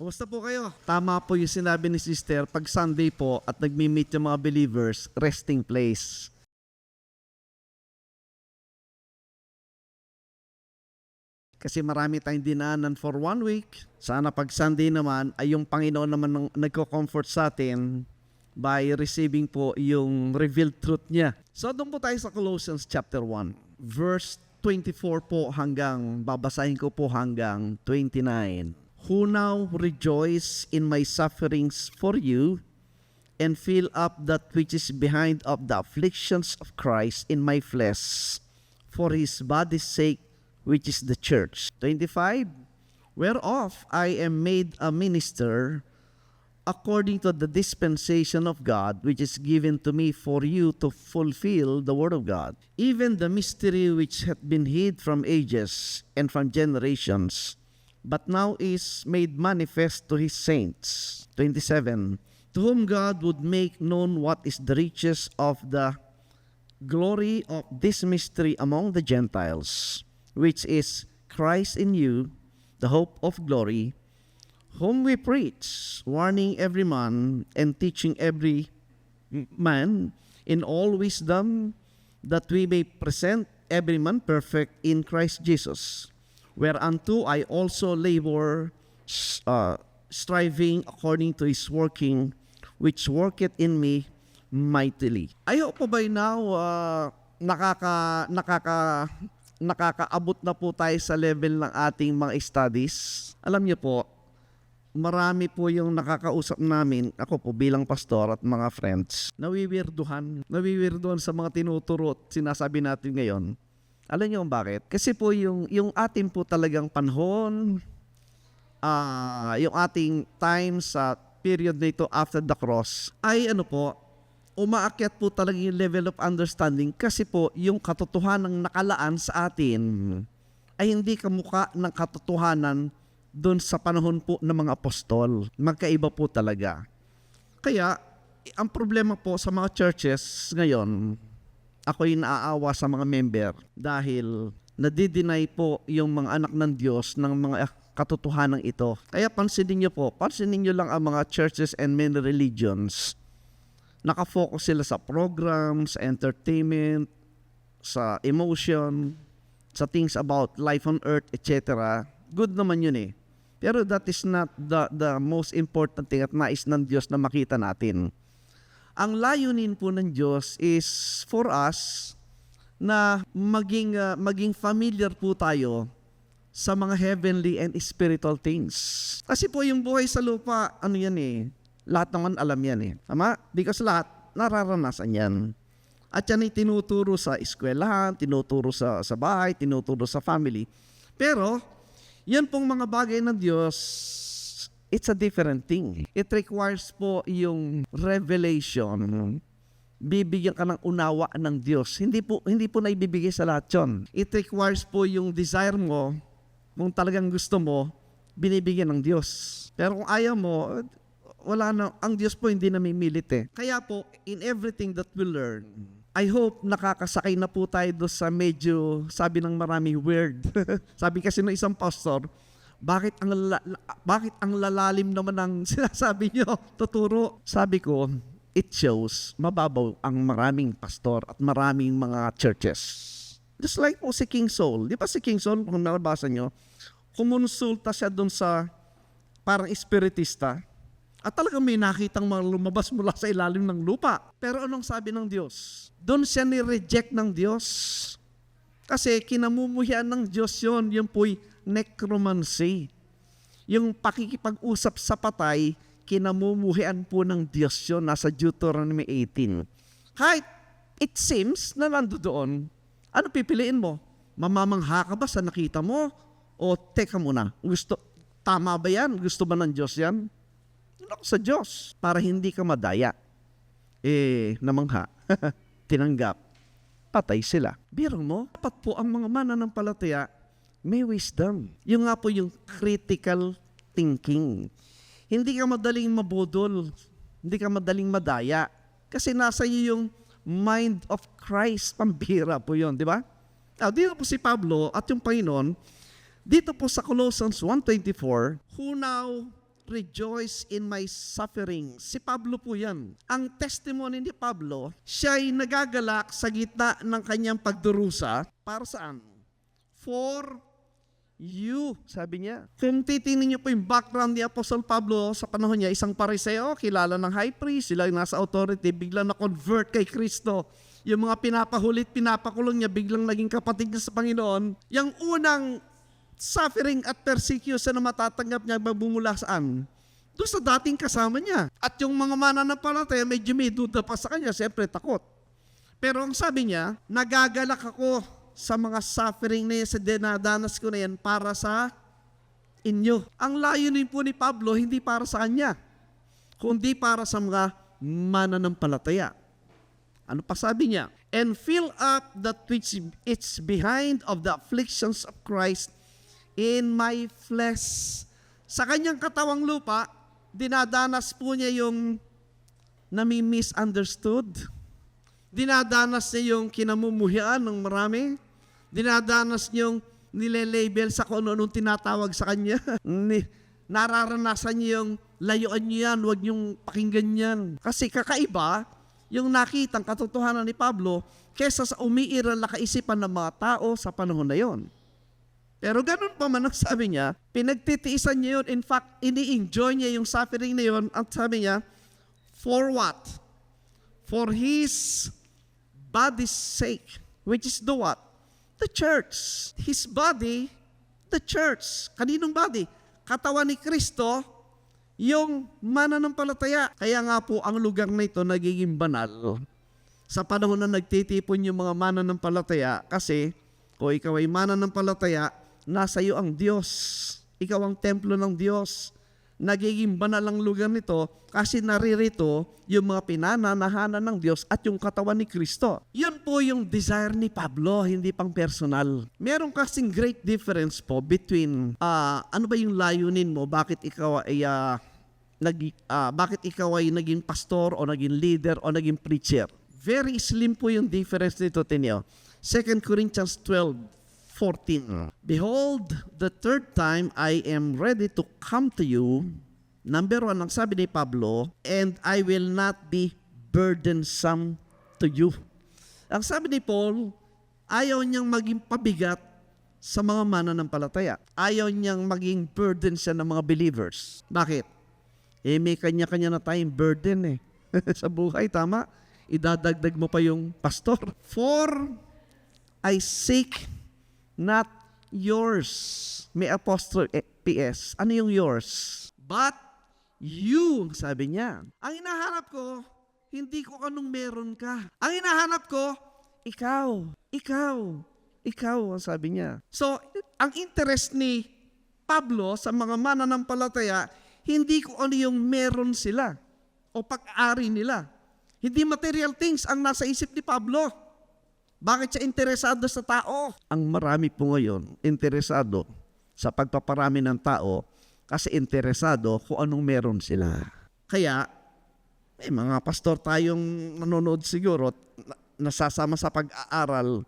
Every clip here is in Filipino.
Kumusta po kayo? Tama po yung sinabi ni Sister, pag Sunday po at nagmi-meet yung mga believers, resting place. Kasi marami tayong dinaanan for 1 week. Sana pag Sunday naman ay yung Panginoon naman nagko-comfort sa atin by receiving po yung revealed truth niya. So doon po tayo sa Colossians chapter 1, verse 24 po hanggang, babasahin ko po hanggang 29. Who now rejoice in my sufferings for you, and fill up that which is behind of the afflictions of Christ in my flesh, for his body's sake, which is the church. 25. Whereof I am made a minister, according to the dispensation of God, which is given to me for you to fulfill the word of God, even the mystery which hath been hid from ages and from generations, but now is made manifest to his saints. 27. To whom God would make known what is the riches of the glory of this mystery among the Gentiles, which is Christ in you, the hope of glory, whom we preach, warning every man and teaching every man in all wisdom, that we may present every man perfect in Christ Jesus. Whereunto I also labor, striving according to his working, which worketh in me mightily. I hope by now, nakakaabot na po tayo sa level ng ating mga studies. Alam niyo po, marami po yung nakakausap namin, ako po bilang pastor at mga friends, nawiwirduhan sa mga tinuturo at sinasabi natin ngayon. Alam niyo kung bakit? Kasi po yung ating po talagang panahon, yung ating time sa period na ito after the cross, ay umaakyat po talaga yung level of understanding kasi po yung katotohanan nakalaan sa atin ay hindi kamukha ng katotohanan doon sa panahon po ng mga apostol. Magkaiba po talaga. Kaya, ang problema po sa mga churches ngayon, ako'y naaawa sa mga member dahil nadideny po yung mga anak ng Diyos ng mga katotohanan ito. Kaya pansinin nyo lang ang mga churches and many religions. Nakafocus sila sa programs, sa entertainment, sa emotion, sa things about life on earth, etc. Good naman yun eh. Pero that is not the most important thing at nais ng Diyos na makita natin. Ang layunin po ng Diyos is for us na maging familiar po tayo sa mga heavenly and spiritual things. Kasi po yung buhay sa lupa, lahat naman alam yan eh. Tama? Because lahat nararanasan yan. At yan ay tinuturo sa eskwelahan, tinuturo sa bahay, tinuturo sa family. Pero, yan pong mga bagay ng Diyos, it's a different thing. It requires po yung revelation. Bibigyan ka ng unawa ng Diyos. Hindi po naibibigay sa lahat yun. It requires po yung desire mo, kung talagang gusto mo, binibigyan ng Diyos. Pero kung ayaw mo, wala na. Ang Diyos po hindi namimilit eh. Kaya po, in everything that we learn, I hope nakakasakay na po tayo doon sa medyo, sabi ng marami, weird. Sabi kasi ng isang pastor, bakit ang lalalim naman ng sinasabi nyo? Tuturo. Sabi ko, it shows mababaw ang maraming pastor at maraming mga churches. Just like po si King Saul. Di ba si King Saul, kung nabasa nyo, kumonsulta siya doon sa parang espiritista at talagang may nakitang mga lumabas mula sa ilalim ng lupa. Pero anong sabi ng Diyos? Doon siya ni-reject ng Diyos. Kasi kinamumuhian ng Diyos yun, yung po'y necromancy. Yung pakikipag-usap sa patay, kinamumuhian po ng Diyos yun, nasa Deuteronomy 18. Kahit it seems na nandoon, ano pipiliin mo? Mamamangha ka ba sa nakita mo? O teka muna, tama ba yan? Gusto ba ng Diyos yan? Ako sa Diyos, para hindi ka madaya. Namangha, tinanggap, patay sila. Biro mo, dapat po ang mga mananampalataya may wisdom. Yung nga po yung critical thinking. Hindi ka madaling mabudol, hindi ka madaling madaya. Kasi nasa iyo yung mind of Christ. Pambira po yun, di ba? Dito po si Pablo at yung Panginoon, dito po sa Colossians 1:24, who now rejoice in my suffering. Si Pablo po yan. Ang testimony ni Pablo, siya ay nagagalak sa gitna ng kanyang pagdurusa. Para saan? For you, sabi niya. Kung titingnan niyo po yung background ni Apostle Pablo sa panahon niya, isang pariseo, kilala ng high priest, sila yung nasa authority, biglang na-convert kay Kristo. Yung mga pinapahulit, pinapakulong niya, biglang naging kapatid niya sa Panginoon. Yung unang suffering at persecution na matatanggap niya bumula saan? Doon sa dating kasama niya. At yung mga mananampalataya, medyo may duda pa sa kanya, siyempre takot. Pero ang sabi niya, nagagalak ako sa mga suffering na yan, sa dinadanas ko na yan para sa inyo. Ang layunin po ni Pablo, hindi para sa kanya, kundi para sa mga mananampalataya. Ano pa sabi niya? And fill up that which is behind of the afflictions of Christ in my flesh. Sa kanyang katawang lupa, dinadanas po niya yung nami-misunderstood. Dinadanas niya yung kinamumuhian ng marami. Dinadanas niya yung nile-label sa kung ano tinatawag sa kanya. Nararanasan niya yung layuan niyo yan, huwag niyong pakinggan yan. Kasi kakaiba yung nakitang katotohanan ni Pablo kesa sa umiiral na kaisipan ng mga tao sa panahon na yon. Pero ganun pa man ang sabi niya, pinagtitiisan niya yun. In fact, ini-enjoy niya yung suffering na yun. At sabi niya, for what? For His body's sake. Which is the what? The church. His body, the church. Kaninong body? Katawan ni Kristo, yung mananampalataya. Kaya nga po, ang lugar na ito nagiging banal. Sa panahon na nagtitipon yung mga mananampalataya, kasi kung ikaw ay mananampalataya, nasa iyo ang Diyos. Ikaw ang templo ng Diyos. Nagiging banal ang lugar nito kasi naririto yung mga pinananahanan ng Diyos at yung katawan ni Kristo. Yun po yung desire ni Pablo, hindi pang personal. Meron kasing great difference po between ano ba yung layunin mo, bakit ikaw ay naging pastor o naging leader o naging preacher. Very slim po yung difference nito, tinyo. 2 Corinthians 12:14. Behold, the third time I am ready to come to you. Number 1, ang sabi ni Pablo, and I will not be burdensome to you. Ang sabi ni Paul, ayaw niyang maging pabigat sa mga mananampalataya. Ayaw niyang maging burden siya ng mga believers. Bakit? May kanya-kanya na tayong burden sa buhay, tama? Idadagdag mo pa yung pastor. For I seek not yours. May apostrophe PS. Ano yung yours? But you, sabi niya. Ang hinahanap ko, hindi ko anong meron ka. Ang hinahanap ko, ikaw, ang sabi niya. So, ang interest ni Pablo sa mga mananampalataya, hindi ko ano yung meron sila o pag-ari nila. Hindi material things ang nasa isip ni Pablo. Bakit siya interesado sa tao? Ang marami po ngayon, interesado sa pagpaparami ng tao kasi interesado kung anong meron sila. Kaya, may mga pastor tayong nanonood siguro, nasasama sa pag-aaral,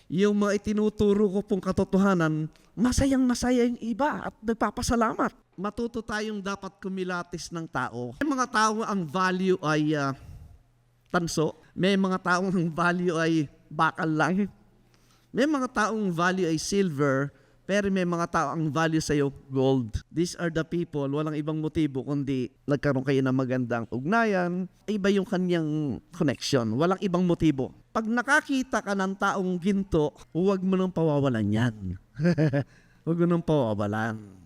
yung mga itinuturo ko pong katotohanan, masayang-masaya yung iba at nagpapasalamat. Matuto tayong dapat kumilatis ng tao. May mga tao ang value ay tanso. May mga taong ang value ay bakal lang. May mga taong value ay silver, pero may mga taong value sa'yo gold. These are the people, walang ibang motibo kundi nagkaroon kayo ng magandang ugnayan. Iba yung kanyang connection, walang ibang motibo. Pag nakakita ka ng taong ginto, huwag mo nang pawawalan yan. Huwag mo nang pawawalan.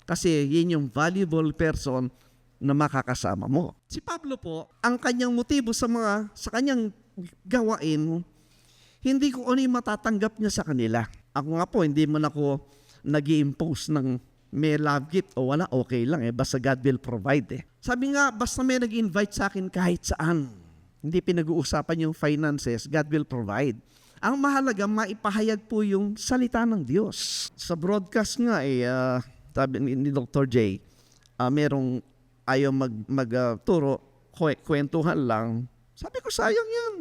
Kasi yun yung valuable person na makakasama mo. Si Pablo po, ang kanyang motibo sa kanyang gawain, hindi ko ano yung matatanggap niya sa kanila. Ako nga po, hindi man ako nag-i-impose ng may love gift o wala, okay lang basta God will provide Sabi nga, basta may nag-invite sa akin kahit saan, hindi pinag-uusapan yung finances, God will provide. Ang mahalaga, maipahayag po yung salita ng Diyos. Sa broadcast nga sabi ni Dr. J, merong ayaw magturo, kwentuhan lang. Sabi ko, sayang yan.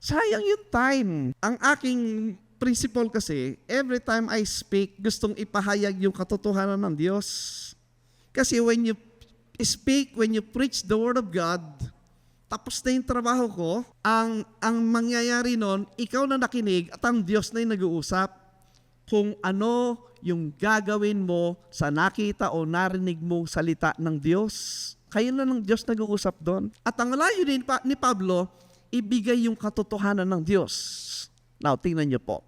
Sayang yung time. Ang aking principle kasi, every time I speak, gustong ipahayag yung katotohanan ng Diyos. Kasi when you speak, when you preach the Word of God, tapos na yung trabaho ko, ang mangyayari nun, ikaw na nakinig at ang Diyos na yung nag-uusap kung ano yung gagawin mo sa nakita o narinig mong salita ng Diyos. Kayo na ng Diyos nag-uusap doon. At ang layunin ni Pablo, ibigay yung katotohanan ng Diyos. Now, tingnan niyo po.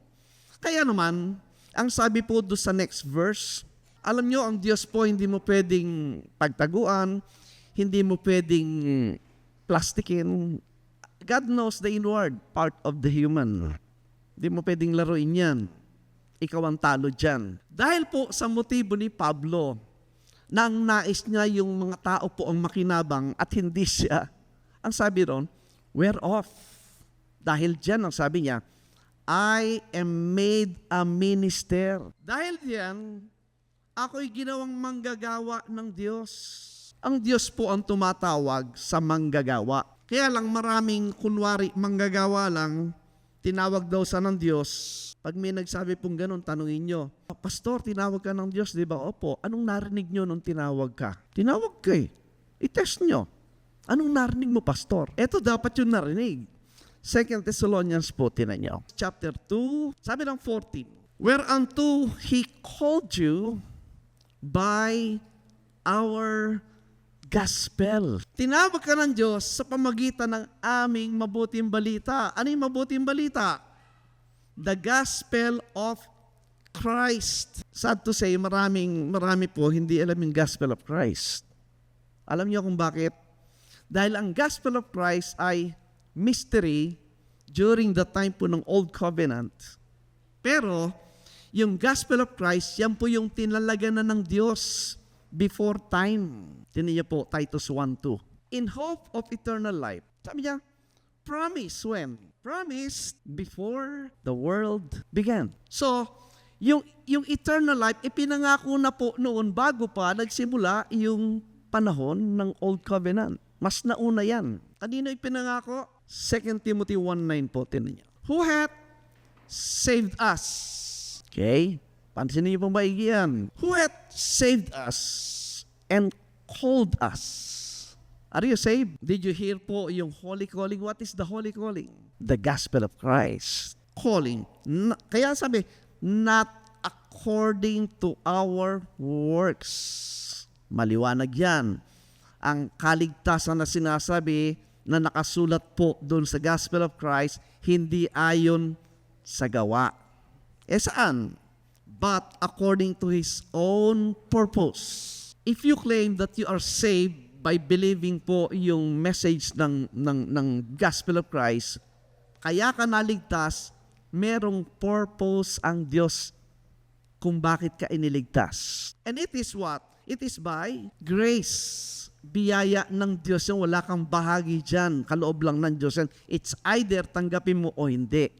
Kaya naman, ang sabi po doon sa next verse, alam niyo, ang Diyos po hindi mo pwedeng pagtaguan, hindi mo pwedeng plastikin. God knows the inward part of the human. Hindi mo pwedeng laruin yan. Ikaw ang talo dyan. Dahil po sa motibo ni Pablo, na ang nais niya yung mga tao po ang makinabang at hindi siya, ang sabi ron, we're off. Dahil dyan, ang sabi niya, I am made a minister. Dahil diyan, ako'y ginawang manggagawa ng Diyos. Ang Diyos po ang tumatawag sa manggagawa. Kaya lang maraming kunwari manggagawa lang, tinawag daw sa ng Diyos. Pag may nagsabi pong ganun, tanungin nyo, Pastor, tinawag ka ng Diyos, di ba? Opo. Anong narinig nyo nung tinawag ka? Tinawag ka eh. I-test nyo. Anong narinig mo, Pastor? Ito dapat yung narinig. 2 Thessalonians po, tinan nyo. Chapter 2, sabi ng 14. Whereunto He called you by our gospel. Tinawag ka ng Diyos sa pamagitan ng aming mabuting balita. Ano yung mabuting balita? The gospel of Christ. Sad to say, marami po hindi alam yung gospel of Christ. Alam niyo kung bakit? Dahil ang gospel of Christ ay mystery during the time po ng Old Covenant. Pero, yung gospel of Christ, yan po yung tinalagan na ng Diyos before time. Tinan niyo po, Titus 1:2. In hope of eternal life. Sabi niya, promise when? Promised before the world began. So, yung eternal life, ipinangako na po noon bago pa nagsimula yung panahon ng Old Covenant. Mas nauna yan. Kanino ipinangako? 2 Timothy 1:9 po, tinan niyo. Who hath saved us? Okay? Pansinin niyo pong maigi yan. Who hath saved us and called us? Are you saved? Did you hear po yung holy calling? What is the holy calling? The gospel of Christ. Calling. Kaya sabi, not according to our works. Maliwanag yan. Ang kaligtasan na sinasabi na nakasulat po doon sa gospel of Christ, hindi ayon sa gawa. Saan? But according to His own purpose. If you claim that you are saved by believing po yung message ng gospel of Christ, kaya ka naligtas, merong purpose ang Diyos kung bakit ka iniligtas. And it is what? It is by grace. Biyaya ng Diyos yung wala kang bahagi dyan. Kaloob lang ng Diyos yan. It's either tanggapin mo o hindi.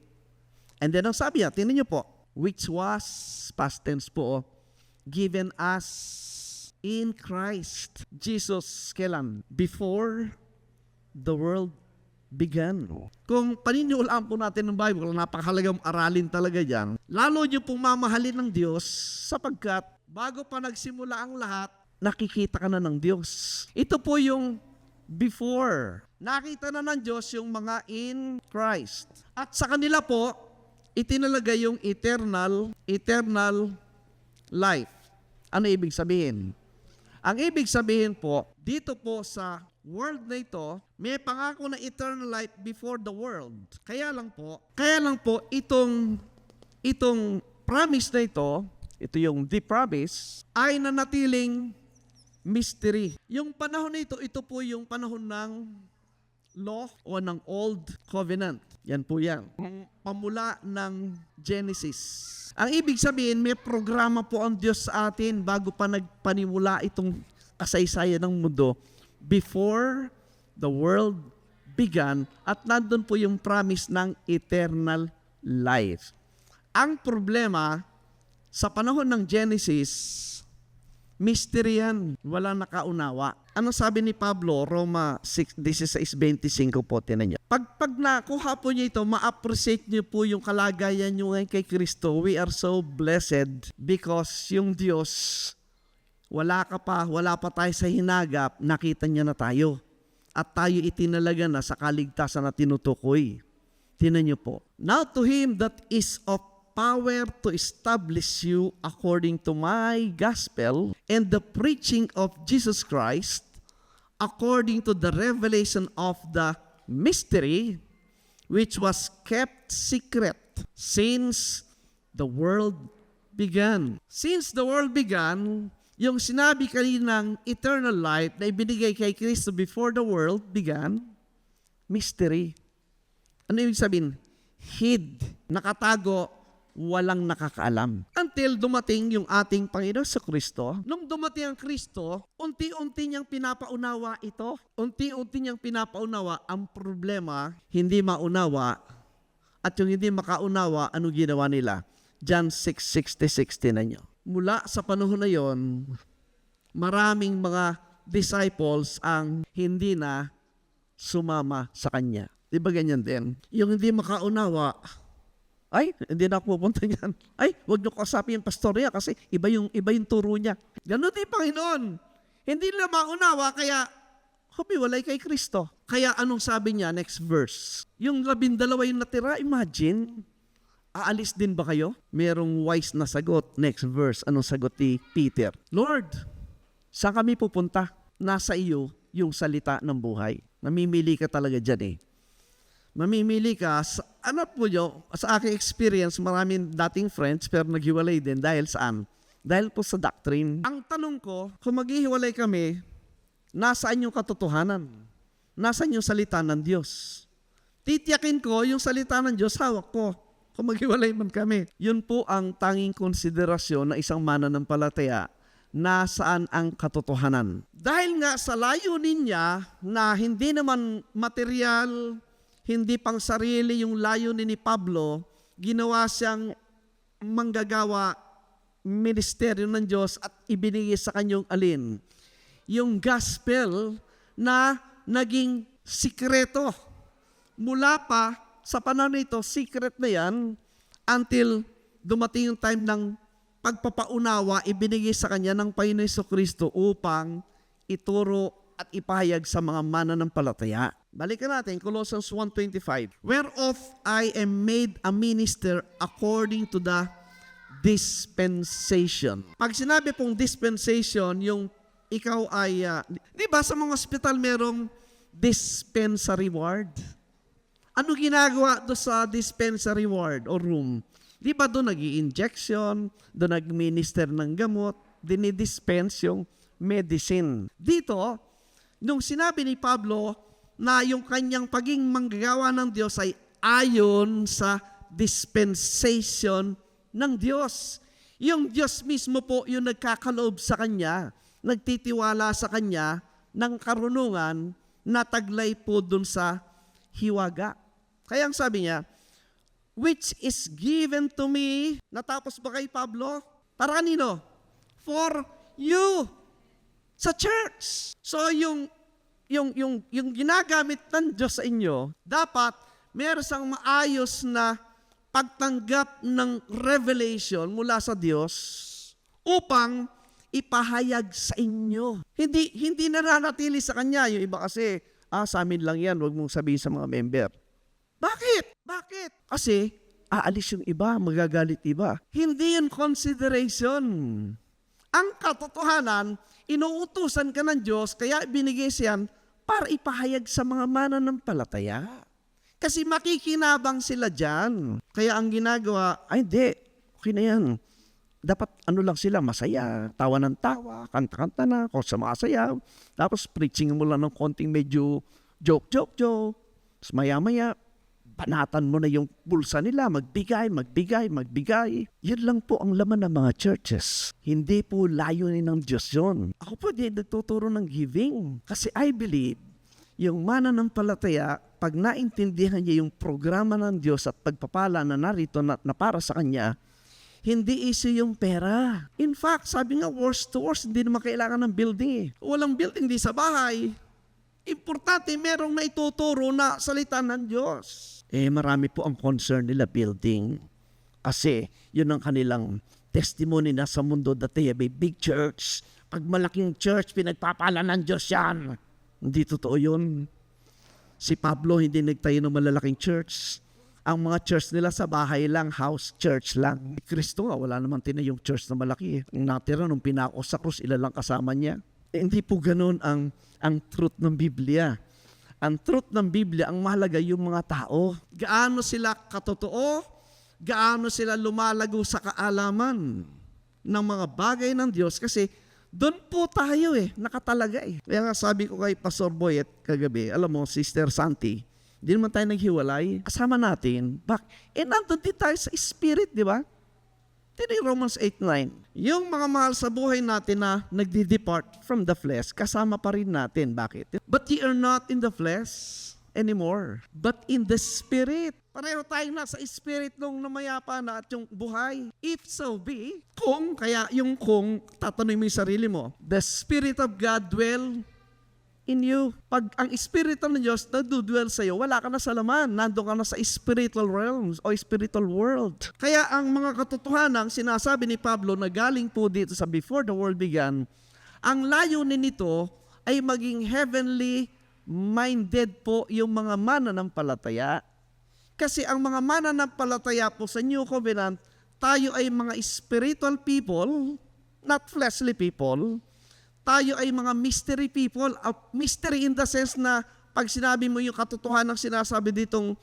And then ang sabi niya, tingnan niyo po, which was, past tense po, given us in Christ. Jesus, kailan? Before the world began. Kung paniniwalaan po natin ng Bible, napakahalagang aralin talaga dyan, lalo niyo pong mamahalin ng Diyos sapagkat bago pa nagsimula ang lahat, nakikita ka na ng Diyos. Ito po yung before. Nakita na ng Diyos yung mga in Christ. At sa kanila po, itinalaga yung eternal life. Ano ibig sabihin? Ang ibig sabihin po, dito po sa world na ito, may pangako na eternal life before the world. Kaya lang po, itong promise na ito yung the promise, ay nanatiling mystery. Yung panahon na ito po yung panahon ng law o ng Old Covenant. Yan po yan. Pamula ng Genesis. Ang ibig sabihin, may programa po ang Diyos sa atin bago pa nagpanimula itong kasaysayan ng mundo before the world began at nandun po yung promise ng eternal life. Ang problema, sa panahon ng Genesis, mystery yan. Walang nakaunawa. Ano sabi ni Pablo, Roma 16:25 po, tinan niyo. Pag nakuha po niyo ito, ma-appreciate niyo po yung kalagayan niyo ngayon kay Kristo. We are so blessed because yung Diyos wala pa tayo sa hinagap, nakita niya na tayo. At tayo itinalaga na sa kaligtasan na tinutukoy. Tingnan niyo po. Now to him that is of power to establish you according to my gospel and the preaching of Jesus Christ, according to the revelation of the mystery, which was kept secret since the world began. Since the world began, yung sinabi kaninang eternal life na ibinigay kay Kristo before the world began, mystery. Ano ibig sabihin? Hid, nakatago, walang nakakaalam. Until dumating yung ating Panginoon sa Kristo. Nung dumating ang Kristo, unti-unti niyang pinapaunawa ito. Unti-unti niyang pinapaunawa ang problema, hindi maunawa. At yung hindi makaunawa, ano ginawa nila? John 6:60 na nyo. Mula sa panahon na yon, maraming mga disciples ang hindi na sumama sa Kanya. Di ba ganyan din? Yung hindi makaunawa, ay, hindi na ako pupunta niyan. Ay, huwag niyo kausapin yung pastor niya kasi iba yung turo niya. Ganun din, Panginoon. Hindi nila maunawa, kaya humiwalay kay Kristo. Kaya anong sabi niya, next verse? Yung 12 yung natira, imagine, aalis din ba kayo? Merong wise na sagot. Next verse, anong sagot ni Peter? Lord, saan kami pupunta? Nasa iyo yung salita ng buhay. Namimili ka talaga dyan eh. Mamimili ka, ano po nyo, sa aking experience, maraming dating friends pero naghiwalay din dahil saan? Dahil po sa doctrine. Ang tanong ko, kung maghihiwalay kami, nasaan yung katotohanan? Nasaan yung salita ng Diyos? Titiyakin ko yung salita ng Diyos, hawak ko. Kung maghiwalay man kami. Yun po ang tanging konsiderasyon na isang mananampalataya, nasaan ang katotohanan. Dahil nga sa layunin niya na hindi naman material, hindi pang sarili yung layunin ni Pablo, ginawa siyang manggagawa ministeryo ng Diyos at ibinigay sa kanyang alin? Yung gospel na naging sikreto. Mula pa sa panahon nito, secret na yan until dumating yung time ng pagpapaunawa, ibinigay sa kanya ng Panginoon Jesucristo upang ituro at ipahayag sa mga mananampalataya. Balikan natin, Colossians 1:25. Whereof I am made a minister according to the dispensation. Pag sinabi pong dispensation, yung ikaw ay, di ba sa mga hospital merong dispensary ward? Ano ginagawa do sa dispensary ward o room? Di ba doon nag-i-injection, doon nag-minister ng gamot, dinidispense yung medicine. Dito, nung sinabi ni Pablo na yung kanyang paging manggagawa ng Diyos ay ayon sa dispensation ng Diyos. Yung Diyos mismo po yung nagkakaloob sa kanya, nagtitiwala sa kanya ng karunungan na taglay po dun sa hiwaga. Kaya ang sabi niya, which is given to me, natapos ba kay Pablo? Para kanino? For you. Sa church. So yung ginagamit ng Diyos sa inyo, dapat meron sang maayos na pagtanggap ng revelation mula sa Diyos upang ipahayag sa inyo. Hindi nananatili sa Kanya. Yung iba kasi, sa amin lang yan, huwag mong sabihin sa mga member. Bakit? Kasi aalis yung iba, magagalit iba. Hindi yun consideration. Ang katotohanan, inuutusan ka ng Diyos, kaya binigay siyan para ipahayag sa mga mananampalataya. Kasi makikinabang sila dyan. Kaya ang ginagawa, ay hindi, okay na yan. Dapat lang sila, masaya, tawa ng tawa, kanta-kanta na, kung sa mga sayaw. Tapos preaching mo lang ng konting medyo joke. Tapos maya-maya, banatan mo na yung bulsa nila, magbigay. Yan lang po ang laman ng mga churches. Hindi po layunin ng Diyos yun. Ako po di nagtuturo ng giving. Kasi I believe, yung mananampalataya, pag naintindihan niya yung programa ng Diyos at pagpapala na narito na para sa Kanya, hindi issue yung pera. In fact, sabi nga, worst to worst, hindi naman kailangan ng building eh. Walang building, di sa bahay. Importante, merong naituturo na salita ng Diyos. Marami po ang concern nila building. Kasi yun ang kanilang testimony na sa mundo that they have a big church, Pag malaking church, pinagpapala ng Diyos yan. Hindi totoo yun. Si Pablo hindi nagtayo ng malalaking church. Ang mga church nila sa bahay lang, house church lang. Kristo nga, wala naman tinayong church na malaki. Ang natira nung pinako sa krus, ilan lang kasama niya. Hindi po ganun ang truth ng Biblia. Ang truth ng Biblia, ang mahalaga yung mga tao. Gaano sila katotoo, gaano sila lumalago sa kaalaman ng mga bagay ng Diyos. Kasi doon po tayo nakatalaga Kaya nga sabi ko kay Pastor Boyet kagabi, alam mo, Sister Santi, hindi naman tayo naghiwalay. Kasama natin. Nandun din tayo sa spirit, di ba? Tini Romans 8:9. Yung mga mahal sa buhay natin na nagdi-depart from the flesh, kasama pa rin natin. Bakit? But ye are not in the flesh anymore, but in the spirit. Pareho tayong nasa spirit nung namayapa na at yung buhay. If so be, kung tatanungin mo yung sarili mo, the Spirit of God dwell in you. Pag ang Espiritu ng Diyos nadudwell sa iyo, wala ka na sa laman. Nandun ka na sa spiritual realms o spiritual world. Kaya ang mga katotohanan sinasabi ni Pablo na galing po dito sa before the world began, ang layunin nito ay maging heavenly minded po yung mga mananampalataya. Kasi ang mga mananampalataya po sa New Covenant, tayo ay mga spiritual people, not fleshly people. Tayo ay mga mystery people. Mystery in the sense na pag sinabi mo yung katotohanan ng sinasabi ditong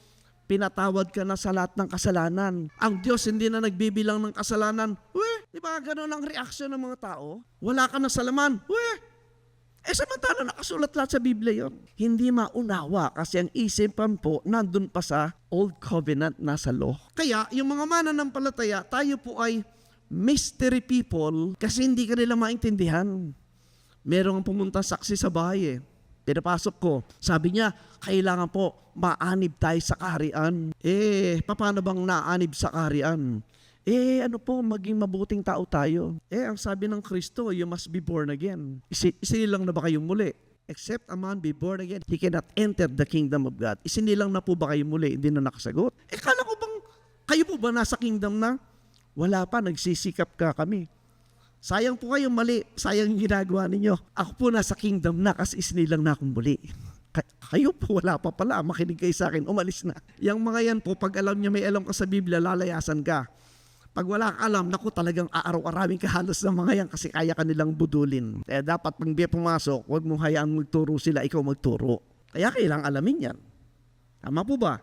pinatawad ka na sa lahat ng kasalanan. Ang Diyos hindi na nagbibilang ng kasalanan. Di ba ganun ang reaction ng mga tao? Wala ka na sa laman. Samantala nakasulat lahat sa Biblia yon. Hindi maunawa kasi ang isipan po nandun pa sa Old Covenant nasa law. Kaya yung mga mananampalataya, tayo po ay mystery people kasi hindi ka nila maintindihan. Merong pumunta saksi sa bahay Pinapasok ko. Sabi niya, kailangan po maanib tayo sa kaharian. Paano bang naanib sa kaharian? Maging mabuting tao tayo. Ang sabi ng Kristo, you must be born again. Isinilang na ba kayong muli? Except a man be born again, he cannot enter the kingdom of God. Isinilang na po ba kayo muli? Hindi na nakasagot. Kala ko bang, kayo po ba nasa kingdom na? Wala pa, nagsisikap kami. Sayang po kayong mali, sayang yung ginagawa ninyo. Ako po nasa kingdom na kasi isinilang na akong muli. Kayo po wala pa pala, makinig kayo sa akin, umalis na. Yung mga yan po, pag alam niya may alam ka sa Biblia, lalayasan ka. Pag wala ka alam, naku talagang aaraw-arawin ka halos ng mga yan kasi kaya ka nilang budulin. Kaya dapat pag di pumasok, huwag mo hayaan magturo sila, ikaw magturo. Kaya kailangang alamin yan. Tama po ba?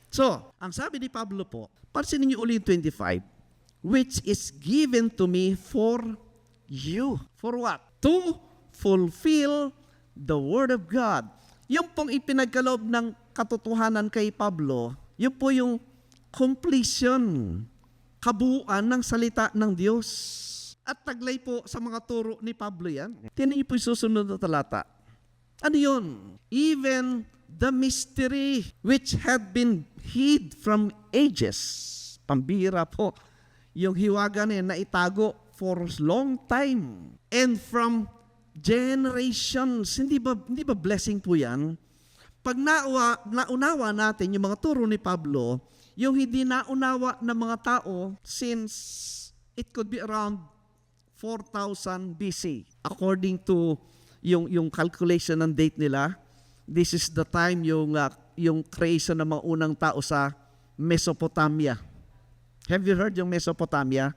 So, ang sabi ni Pablo po, pansinin niyo ulit 25, which is given to me for you. For what? To fulfill the word of God. Yung pong ipinagkaloob ng katotohanan kay Pablo, yun po yung completion, kabuuan ng salita ng Diyos. At taglay po sa mga turo ni Pablo yan. Tingnan niyo po yung susunod na talata. Ano yun? Even the mystery which had been hid from ages. Pambira po. Yung hiwaga na yan na itago for long time. And from generations. Hindi ba blessing po yan? Pag naunawa natin yung mga turo ni Pablo, yung hindi naunawa ng mga tao since it could be around 4,000 BC. According to yung calculation ng date nila, this is the time yung creation ng mga unang tao sa Mesopotamia. Have you heard yung Mesopotamia?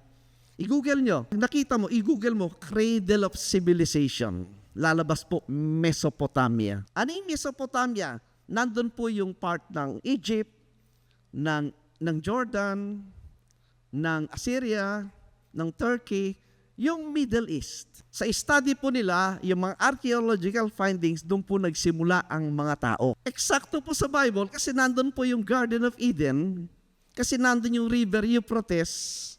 I-google nyo. Nakita mo, i-google mo, Cradle of Civilization. Lalabas po, Mesopotamia. Ano yung Mesopotamia? Nandun po yung part ng Egypt, ng Jordan, ng Assyria, ng Turkey, yung Middle East. Sa study po nila, yung mga archaeological findings, doon po nagsimula ang mga tao. Eksakto po sa Bible kasi nandun po yung Garden of Eden, kasi nandun yung river Euphrates,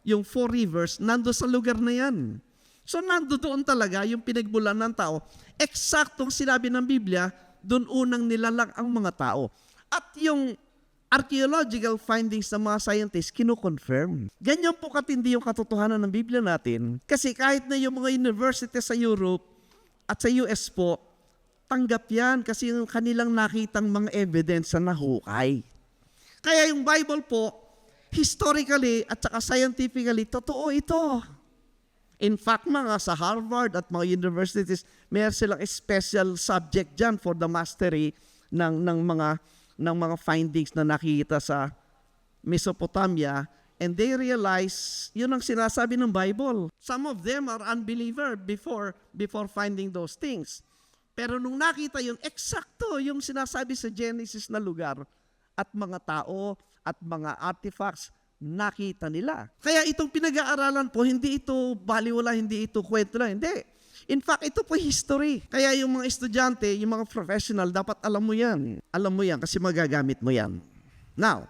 yung 4 rivers, nandun sa lugar na yan. So nandun doon talaga yung pinagmulan ng tao. Eksaktong sinabi ng Biblia, doon unang nilalang ang mga tao. At yung archaeological findings ng mga scientists kino-confirm. Ganyan po katindi yung katotohanan ng Biblia natin. Kasi kahit na yung mga university sa Europe at sa US po, tanggap yan kasi yung kanilang nakitang mga evidence na nahukay. Kaya yung Bible po, historically at saka scientifically, totoo ito. In fact, mga sa Harvard at mga universities, mayroon silang special subject dyan for the mastery ng mga findings na nakikita sa Mesopotamia. And they realize, yun ang sinasabi ng Bible. Some of them are unbeliever before finding those things. Pero nung nakita yun, eksakto yung sinasabi sa Genesis na lugar at mga tao at mga artifacts, nakita nila. Kaya itong pinag-aaralan po, hindi ito baliwala, hindi ito kwento lang, hindi. In fact, ito po history. Kaya yung mga estudyante, yung mga professional, dapat alam mo yan. Alam mo yan kasi magagamit mo yan. Now,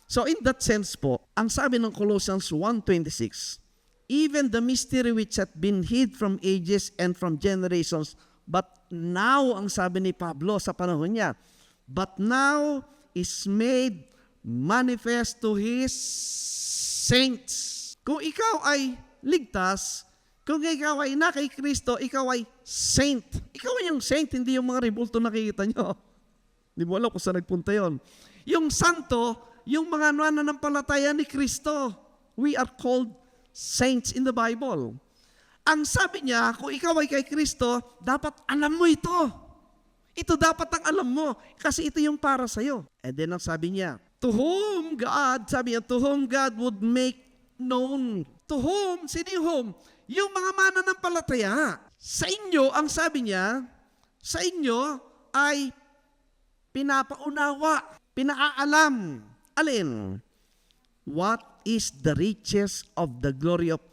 so in that sense po, ang sabi ng Colossians 1:26, even the mystery which hath been hid from ages and from generations, but now, ang sabi ni Pablo sa panahon niya, but now is made manifest to His saints. Kung ikaw ay ligtas, kung ikaw ay na kay Kristo, ikaw ay saint. Ikaw ay yung saint, hindi yung mga rebulto nakikita nyo. Hindi mo alam kung saan nagpunta yun. Yung santo, yung mga nananampalataya ni Kristo. We are called saints in the Bible. Ang sabi niya, kung ikaw ay kay Kristo, dapat alam mo ito. Ito dapat ang alam mo, kasi ito yung para sa'yo. And then ang sabi niya, to whom God, sabi niya, to whom God would make known. To whom? Sino yung whom? Yung mga mananampalataya. Sa inyo, ang sabi niya, sa inyo ay pinapaunawa, pinaalam. Alin? What is the riches of the glory of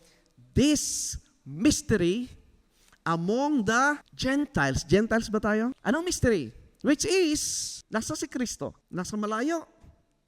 this mystery among the Gentiles? Gentiles ba tayo? Anong mystery? Which is, nasa si Kristo, nasa malayo,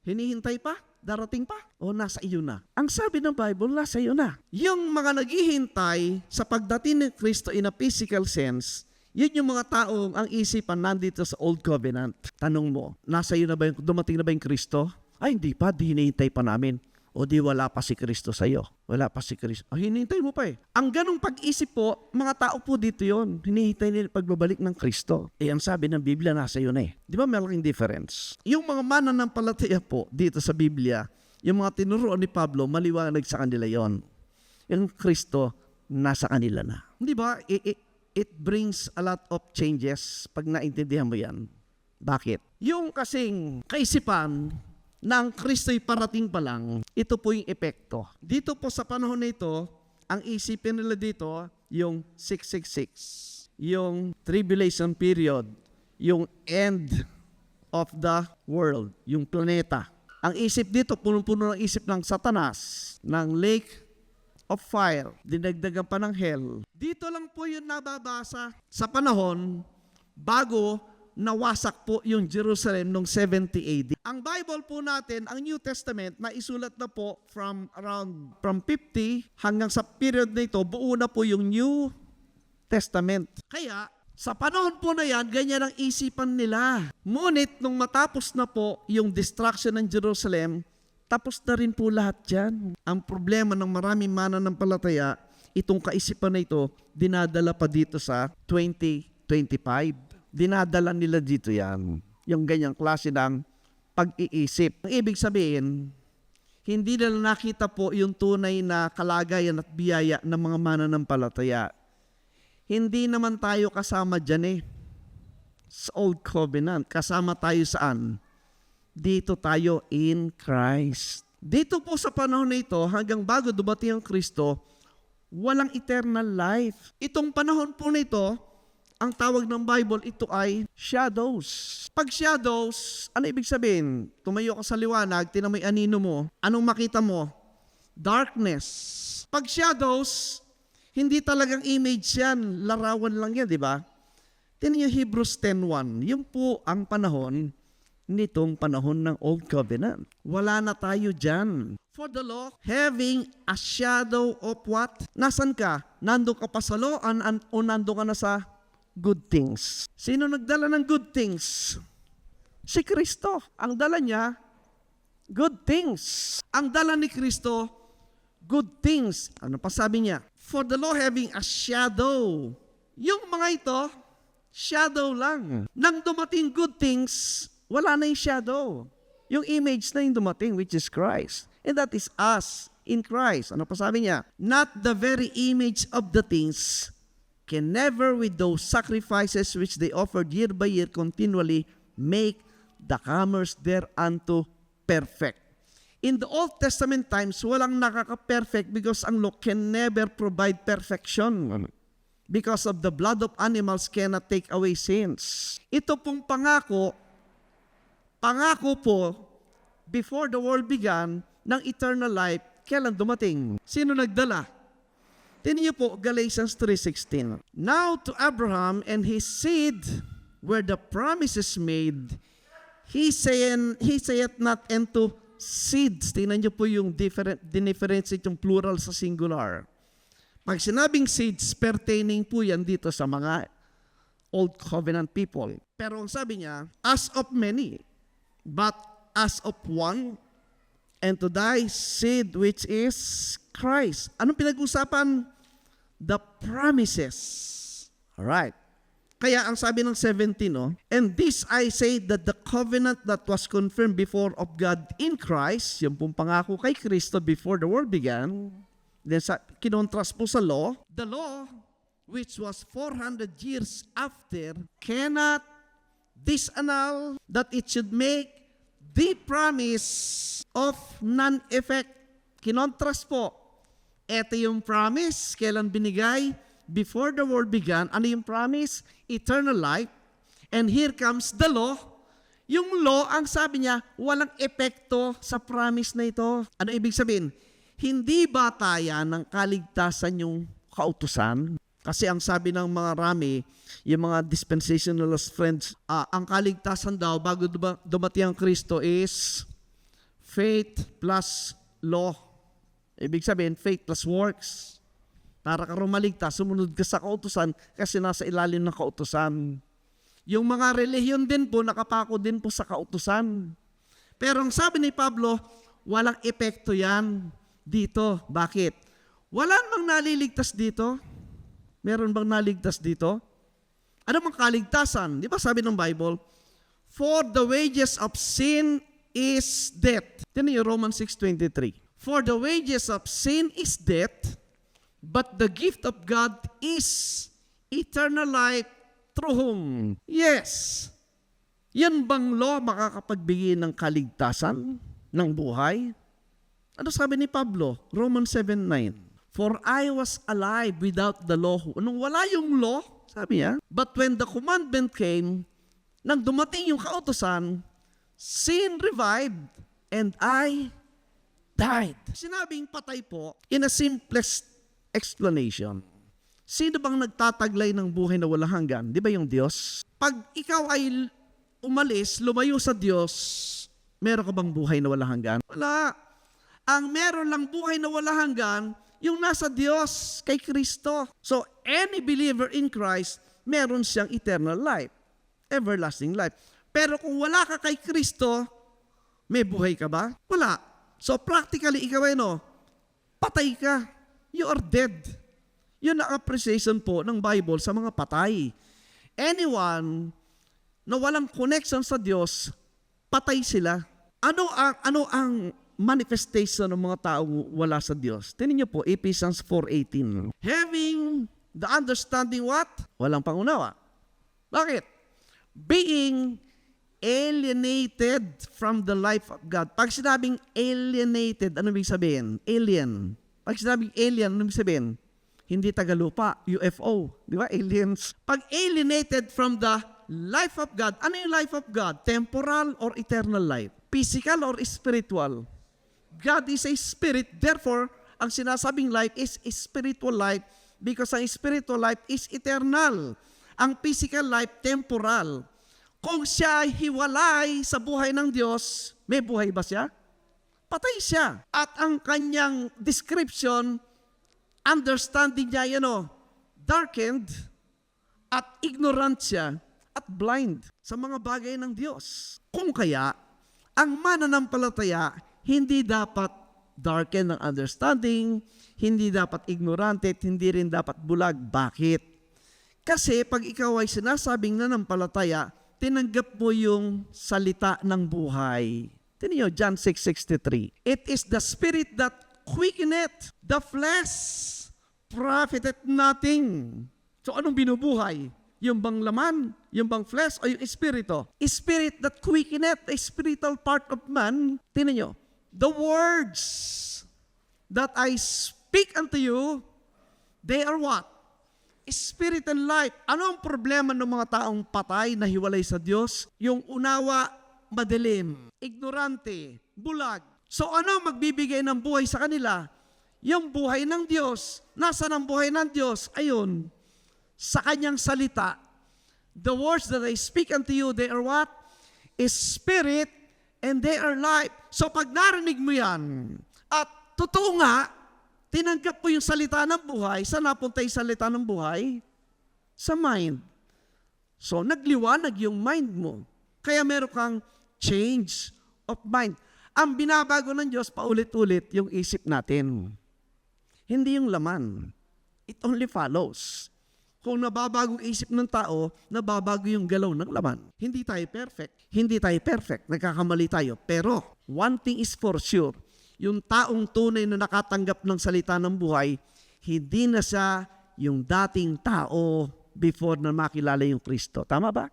hinihintay pa, darating pa, o nasa iyo na? Ang sabi ng Bible, nasa iyo na. Yung mga naghihintay sa pagdating ng Kristo in a physical sense, yun yung mga taong ang isipan nandito sa Old Covenant. Tanong mo, nasa iyo na ba yung, dumating na ba yung Kristo? Ay, hindi pa, di hinihintay pa namin. O di wala pa si Kristo sa iyo. Wala pa si Kristo. Hinihintay mo pa eh. Ang ganong pag-isip po, mga tao po dito yon. Hinihintay nila pagbabalik ng Kristo. Eh, ang sabi ng Biblia, nasa iyo na eh. Di ba malaking difference? Yung mga mananampalataya po dito sa Biblia, yung mga tinuruan ni Pablo, maliwanag sa kanila yon. Yung Kristo, nasa kanila na. Di ba? It brings a lot of changes pag naintindihan mo yan. Bakit? Yung kasing kaisipan ng Kristo'y parating pa lang, ito po yung epekto. Dito po sa panahon na ito, ang isipin nila dito, yung 666, yung tribulation period, yung end of the world, yung planeta. Ang isip dito, punong-puno ng isip ng Satanas, ng lake of fire, dinagdagan pa ng hell. Dito lang po yung nababasa sa panahon bago nawasak po yung Jerusalem noong 70 AD. Ang Bible po natin, ang New Testament, naisulat na po from 50 hanggang sa period na ito, buo na po yung New Testament. Kaya, sa panahon po na yan, ganyan ang isipan nila. Ngunit, nung matapos na po yung destruction ng Jerusalem, tapos na rin po lahat yan. Ang problema ng maraming mananampalataya, itong kaisipan na ito, dinadala pa dito sa 2025. Dinadala nila dito yan. Yung ganyang klase ng pag-iisip. Ang ibig sabihin, hindi nila nakita po yung tunay na kalagayan at biyaya ng mga mananampalataya. Hindi naman tayo kasama dyan eh. Sa Old Covenant. Kasama tayo saan? Dito tayo in Christ. Dito po sa panahon na ito, hanggang bago dumating ang Kristo, walang eternal life. Itong panahon po na ito, ang tawag ng Bible, ito ay shadows. Pag shadows, ano ibig sabihin? Tumayo ka sa liwanag, tinan mo yung anino mo, anong makita mo? Darkness. Pag shadows, hindi talagang image yan, larawan lang yan, di ba? Tinan yung Hebrews 10:1, yun po ang panahon nitong panahon ng Old Covenant. Wala na tayo dyan. For the law, having a shadow of what? Nasaan ka? Nandun ka pa sa law o nandun ka na sa good things? Sino nagdala ng good things? Si Kristo. Ang dala niya, good things. Ang dala ni Kristo, good things. Ano pa sabi niya? For the law having a shadow. Yung mga ito, shadow lang. Nang dumating good things, wala na yung shadow. Yung image na yung dumating, which is Christ. And that is us in Christ. Ano pa sabi niya? Not the very image of the things can never with those sacrifices which they offered year by year continually make the comers thereunto perfect. In the Old Testament times, walang nakaka-perfect because ang law can never provide perfection. Because of the blood of animals cannot take away sins. Ito pong pangako po, before the world began, ng eternal life, kailan dumating? Sino nagdala? Tingnan niyo po, Galatians 3:16. Now to Abraham and his seed were the promises made. He saith not unto seeds. Tingnan niyo po yung differentiate yung plural sa singular. Pag sinabing seeds, pertaining po yan dito sa mga Old Covenant people. Pero ang sabi niya, as of many, but as of one, and to thy seed which is Christ. Anong pinag-usapan? The promises. Alright. Kaya ang sabi ng 17, and this I say that the covenant that was confirmed before of God in Christ, yung pong pangako kay Kristo before the world began, then kinontrast po sa law, the law which was 400 years after cannot disannul that it should make the promise of non-effect. Kinontrast po. Ito yung promise, kailan binigay? Before the world began. Ano yung promise? Eternal life. And here comes the law. Yung law, ang sabi niya, walang epekto sa promise na ito. Ano ibig sabihin? Hindi batayan ng kaligtasan yung kautusan. Kasi ang sabi ng mga rami, yung mga dispensationalist friends, ang kaligtasan daw bago dumating ang Kristo is faith plus law. Ibig sabihin, faith plus works. Para ka rumaligtas, sumunod ka sa kautusan kasi nasa ilalim ng kautusan. Yung mga relihiyon din po, nakapako din po sa kautusan. Pero ang sabi ni Pablo, walang epekto yan dito. Bakit? Wala bang naliligtas dito? Meron bang naligtas dito? Ano bang kaligtasan? Di ba sabi ng Bible? For the wages of sin is death. Tignan niyo Romans 6:23. For the wages of sin is death, but the gift of God is eternal life through whom? Yes. Yan bang law makakapagbigay ng kaligtasan ng buhay? Ano sabi ni Pablo? Romans 7:9. For I was alive without the law. Nung wala yung law, sabi niya, but when the commandment came, nang dumating yung kautusan, sin revived and I died. Sinabing patay po, in a simplest explanation. Sino bang nagtataglay ng buhay na walang hanggan? Di ba yung Diyos? Pag ikaw ay umalis, lumayo sa Diyos, meron ka bang buhay na walang hanggan? Wala. Ang meron lang buhay na walang hanggan, yung nasa Diyos, kay Kristo. So, any believer in Christ, meron siyang eternal life, everlasting life. Pero kung wala ka kay Kristo, may buhay ka ba? Wala. So, practically, ikaw ay patay ka. You are dead. Yun ang appreciation po ng Bible sa mga patay. Anyone na walang connection sa Diyos, patay sila. Ano ang manifestation ng mga tao wala sa Diyos? Tingnan niyo po, Ephesians 4:18. Having the understanding what? Walang pangunawa. Bakit? Being alienated from the life of God. Pag sinabing alienated, ano ibig sabihin? Alien. Pag sinabing alien, ano ibig sabihin? Hindi tagalupa, UFO. Di ba? Aliens. Pag alienated from the life of God, ano yung life of God? Temporal or eternal life? Physical or spiritual? God is a spirit, therefore, ang sinasabing life is a spiritual life because ang spiritual life is eternal. Ang physical life, temporal. Kung siya ay hiwalay sa buhay ng Diyos, may buhay ba siya? Patay siya. At ang kanyang description, understanding niya, darkened at ignorant siya at blind sa mga bagay ng Diyos. Kung kaya, ang mananampalataya, hindi dapat darken ng understanding, hindi dapat ignorante, at hindi rin dapat bulag. Bakit? Kasi pag ikaw ay sinasabing nanampalataya, tinanggap mo yung salita ng buhay. Tingnan niyo, John 6:63. It is the Spirit that quickeneth the flesh, profiteth nothing. So anong binubuhay? Yung bang laman? Yung bang flesh? O yung espiritu? Spirit that quickeneth, the spiritual part of man. Tingnan nyo, the words that I speak unto you, they are what? Spirit and life. Ano ang problema ng mga taong patay na hiwalay sa Diyos? Yung unawa, madilim, ignorante, bulag. So ano ang magbibigay ng buhay sa kanila? Yung buhay ng Diyos. Nasaan ang buhay ng Diyos? Ayun, sa kanyang salita. The words that I speak unto you, they are what? Is spirit and they are life. So pag narinig mo yan, at totoo nga, tinanggap mo yung salita ng buhay, saan napunta yung salita ng buhay? Sa mind. So nagliwanag yung mind mo. Kaya meron kang change of mind. Ang binabago ng Diyos, paulit-ulit yung isip natin. Hindi yung laman. It only follows. Kung nababago ang isip ng tao, nababago yung galaw ng laman. Hindi tayo perfect. Hindi tayo perfect. Nagkakamali tayo. Pero, one thing is for sure, yung taong tunay na nakatanggap ng salita ng buhay, hindi na siya yung dating tao before na makilala yung Kristo. Tama ba?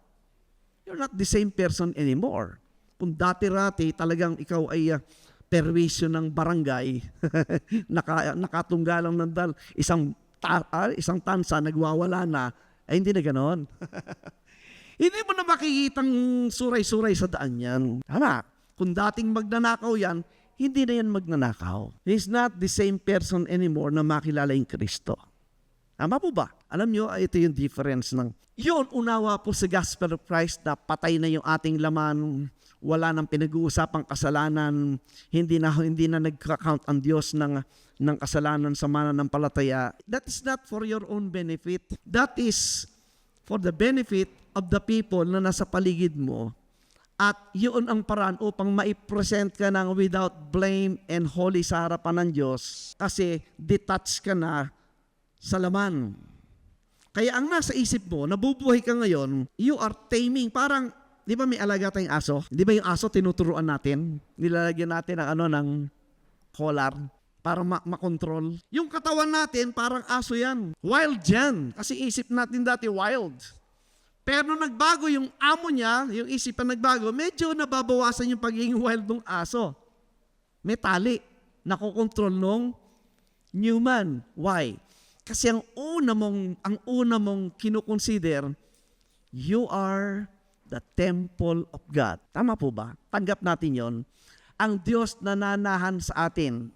You're not the same person anymore. Kung dati-rati talagang ikaw ay perwisyo ng barangay, nakatunggalang ng isang tansa, nagwawala na, ay hindi na ganon. Hindi mo na makikitang suray-suray sa daan yan. Tama, kung dating magnanakaw yan, hindi na yan magnanakaw. He's not the same person anymore na makilala yung Kristo. Tama po ba? Alam nyo, ito yung difference ng, yun, unawa po sa gospel of Christ na patay na yung ating laman, wala nang pinag-uusapang kasalanan, hindi na nagka-count ang Diyos ng kasalanan sa mananampalataya. That is not for your own benefit. That is for the benefit of the people na nasa paligid mo. At yun ang paraan upang maipresent ka ng without blame and holy sa harapan ng Diyos kasi detached ka na sa laman. Kaya ang nasa isip mo, nabubuhay ka ngayon, you are taming, parang di ba may alaga tayong aso? Di ba yung aso tinuturuan natin? Nilalagyan natin ng collar para makontrol. Yung katawan natin parang aso yan. Wild yan. Kasi isip natin dati wild. Pero nung nagbago yung amo niya, yung isipan nagbago, medyo nababawasan yung pagiging wild ng aso. May tali. Nakokontrol nung human. Why? Kasi ang una mong kinukonsider, you are the temple of God. Tama po ba? Tanggap natin yon. Ang Diyos na nanahan sa atin.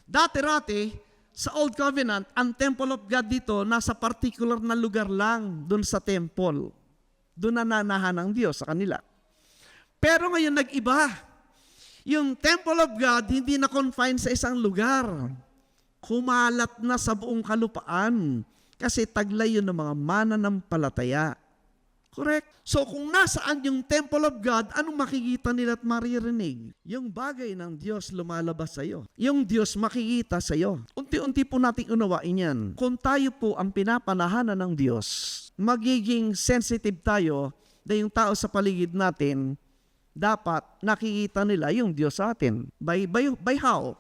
Dati-rati, sa Old Covenant, ang temple of God dito, nasa particular na lugar lang, dun sa temple. Doon na nanahan ang Diyos sa kanila. Pero ngayon nag-iba. Yung temple of God, hindi na confined sa isang lugar. Kumalat na sa buong kalupaan. Kasi taglay yun ng mga mananampalataya. Correct? So kung nasaan yung temple of God, anong makikita nila at maririnig? Yung bagay ng Diyos lumalabas sa iyo. Yung Diyos makikita sa iyo. Unti-unti po nating unawain yan. Kung tayo po ang pinapanahanan ng Diyos, magiging sensitive tayo na yung tao sa paligid natin, dapat nakikita nila yung Diyos sa atin. By how?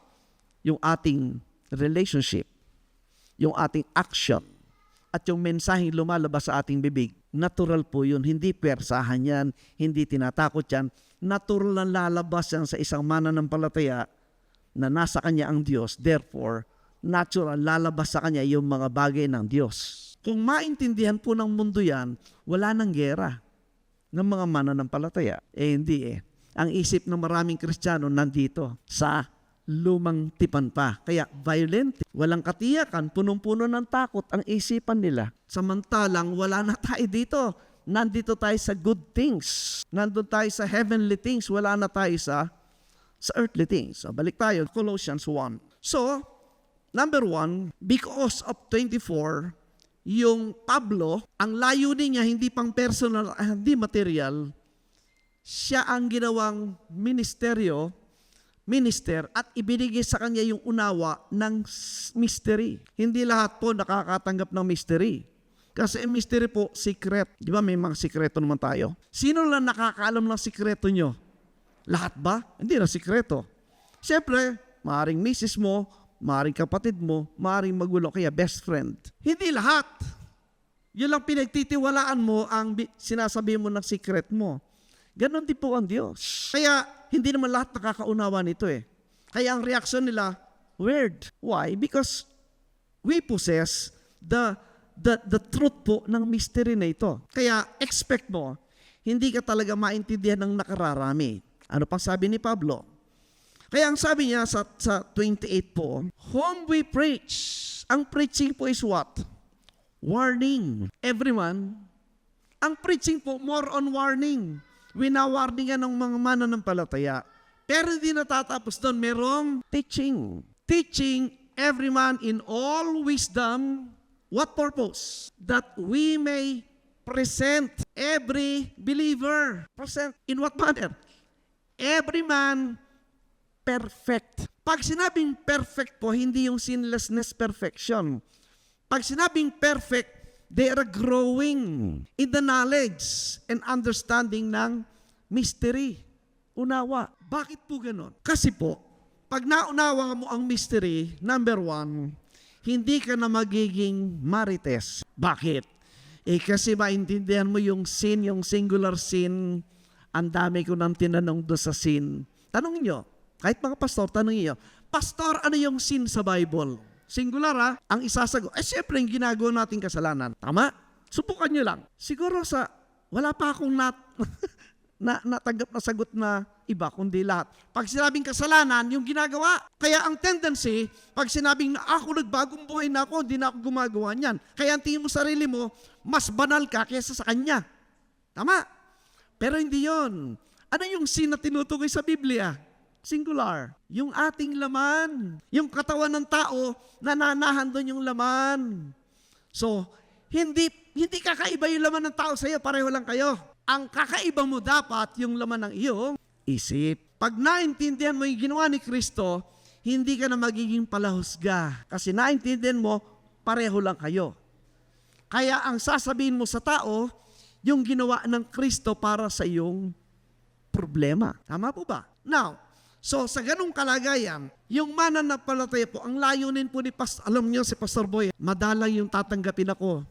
Yung ating relationship, yung ating action, at yung mensaheng lumalabas sa ating bibig. Natural po yun. Hindi persahan yan. Hindi tinatakot yan. Natural na lalabas yan sa isang mananampalataya na nasa kanya ang Diyos. Therefore, natural lalabas sa kanya yung mga bagay ng Diyos. Kung maintindihan po ng mundo yan, wala nang gera ng mga mananampalataya. Hindi eh. Ang isip ng maraming Kristiyano nandito sa lumang tipan pa. Kaya violent, walang katiyakan, punong-puno ng takot ang isipan nila. Samantalang wala na tayo dito. Nandito tayo sa good things. Nandun tayo sa heavenly things. Wala na tayo sa earthly things. So, balik tayo, Colossians 1. So, number 1, because of 24, yung Pablo, ang layunin niya hindi pang personal, hindi material, siya ang ginawang minister at ibinigay sa kanya yung unawa ng mystery. Hindi lahat po nakakatanggap ng mystery. Kasi ang mystery po, secret. Di ba may mga sikreto naman tayo? Sino lang nakakaalam ng sikreto nyo? Lahat ba? Hindi na sikreto. Siyempre, maaaring misis mo, maaaring kapatid mo, maaaring magulo, kaya best friend. Hindi lahat. Yun lang pinagtitiwalaan mo ang sinasabi mo ng secret mo. Ganon din po ang Diyos. Kaya hindi naman lahat nakakaunawa nito eh. Kaya ang reaksyon nila, weird. Why? Because we possess the truth po ng mystery na ito. Kaya expect mo, hindi ka talaga maintindihan ng nakararami. Ano pang sabi ni Pablo? Kaya ang sabi niya sa 28 po, whom we preach. Ang preaching po is what? Warning. Everyone. Ang preaching po, more on warning. Winawarningan ng mga mananampalataya. Pero hindi natatapos doon, merong teaching. Teaching everyone in all wisdom. What purpose? That we may present every believer. Present in what manner? Every man perfect. Pag sinabing perfect po, hindi yung sinlessness perfection. Pag sinabing perfect, they are growing in the knowledge and understanding ng mystery. Unawa. Bakit po ganon? Kasi po, pag naunawa mo ang mystery, number one, hindi ka na magiging marites. Bakit? Kasi maintindihan mo yung sin, yung singular sin. Ang dami ko nang tinanong doon sa sin. Tanong nyo, kahit mga pastor, tanong nyo, Pastor, ano yung sin sa Bible? Singular ha? Ang isasagot, siyempre yung ginagawa nating kasalanan. Tama? Subukan nyo lang. Siguro wala pa akong natanggap na sagot na iba, kundi lahat. Pag sinabing kasalanan, yung ginagawa. Kaya ang tendency, pag sinabing na ako nagbagong buhay na ako, hindi na ako gumagawa niyan. Kaya ang tingin mo sarili mo, mas banal ka kaysa sa kanya. Tama? Pero hindi yon. Ano yung sin na tinutukoy sa Biblia? Singular. Yung ating laman. Yung katawan ng tao, nananahan doon yung laman. So, hindi kakaiba yung laman ng tao sa iyo, pareho lang kayo. Ang kakaiba mo dapat yung laman ng iyong isip. Pag naintindihan mo yung ginawa ni Kristo, hindi ka na magiging palahusga. Kasi naintindihan mo, pareho lang kayo. Kaya ang sasabihin mo sa tao, yung ginawa ng Kristo para sa iyong problema. Tama po ba? Now, so sa ganung kalagayan, yung mananampalataya po, ang layunin po ni Pastor, alam niyo si Pastor Boy, madalang yung tatanggapin ako.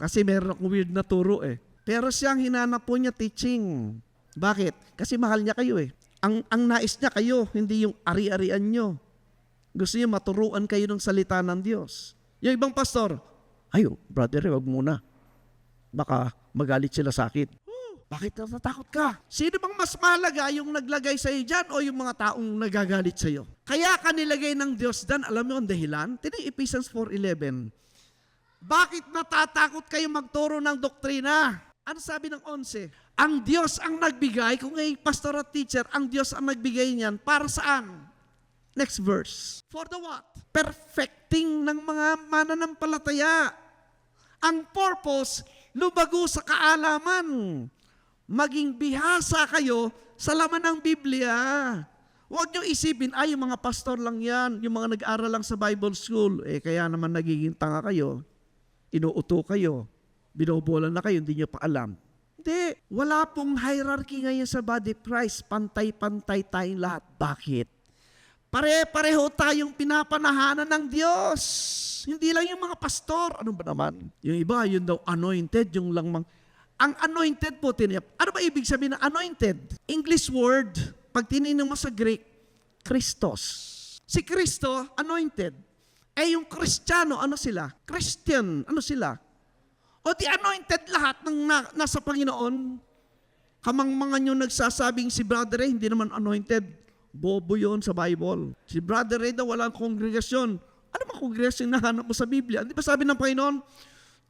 Kasi meron akong weird na turo eh. Pero siyang hinanap po niya teaching. Bakit? Kasi mahal niya kayo eh. Ang nais niya kayo, hindi yung ari-arian niyo. Gusto niya maturuan kayo ng salita ng Diyos. Yung ibang pastor, ayo, brother, wag muna. Baka magalit sila sa akin. Bakit natatakot ka? Sino bang mas mahalaga, yung naglagay sa iyo dyan o yung mga taong nagagalit sa iyo? Kaya ka nilagay ng Diyos dyan, alam mo ang dahilan? Tinig Ephesians 4:11. Bakit natatakot kayo magturo ng doktrina? Ano sabi ng 11? Ang Diyos ang nagbigay, kung ay pastor at teacher, ang Diyos ang nagbigay niyan, para saan? Next verse. For the what? Perfecting ng mga mananampalataya. Ang purpose, lumago sa kaalaman. Maging bihasa kayo sa laman ng Biblia. Huwag nyo isipin, yung mga pastor lang yan, yung mga nag-aral lang sa Bible school, kaya naman nagiging tanga kayo, inuuto kayo, binobola na kayo, hindi nyo pa alam. Hindi, wala pong hierarchy ngayon sa body of Christ, pantay-pantay tayong lahat. Bakit? Pare-pareho tayong pinapanahanan ng Diyos. Hindi lang yung mga pastor, ano ba naman? Yung iba, yun daw anointed, yung lang ang anointed po, ano ba ibig sabihin ng anointed? English word, pag tinignan mo sa Greek, Christos. Si Kristo, anointed. Yung Kristiyano, ano sila? Christian, ano sila? O di anointed lahat ng nasa Panginoon. Kamangmangan yung nagsasabing si Brother Ray, hindi naman anointed. Bobo yun sa Bible. Si Brother Ray daw walang kongregasyon. Ano ba kongregasyon na hanap mo sa Biblia? Hindi ba sabi ng Panginoon,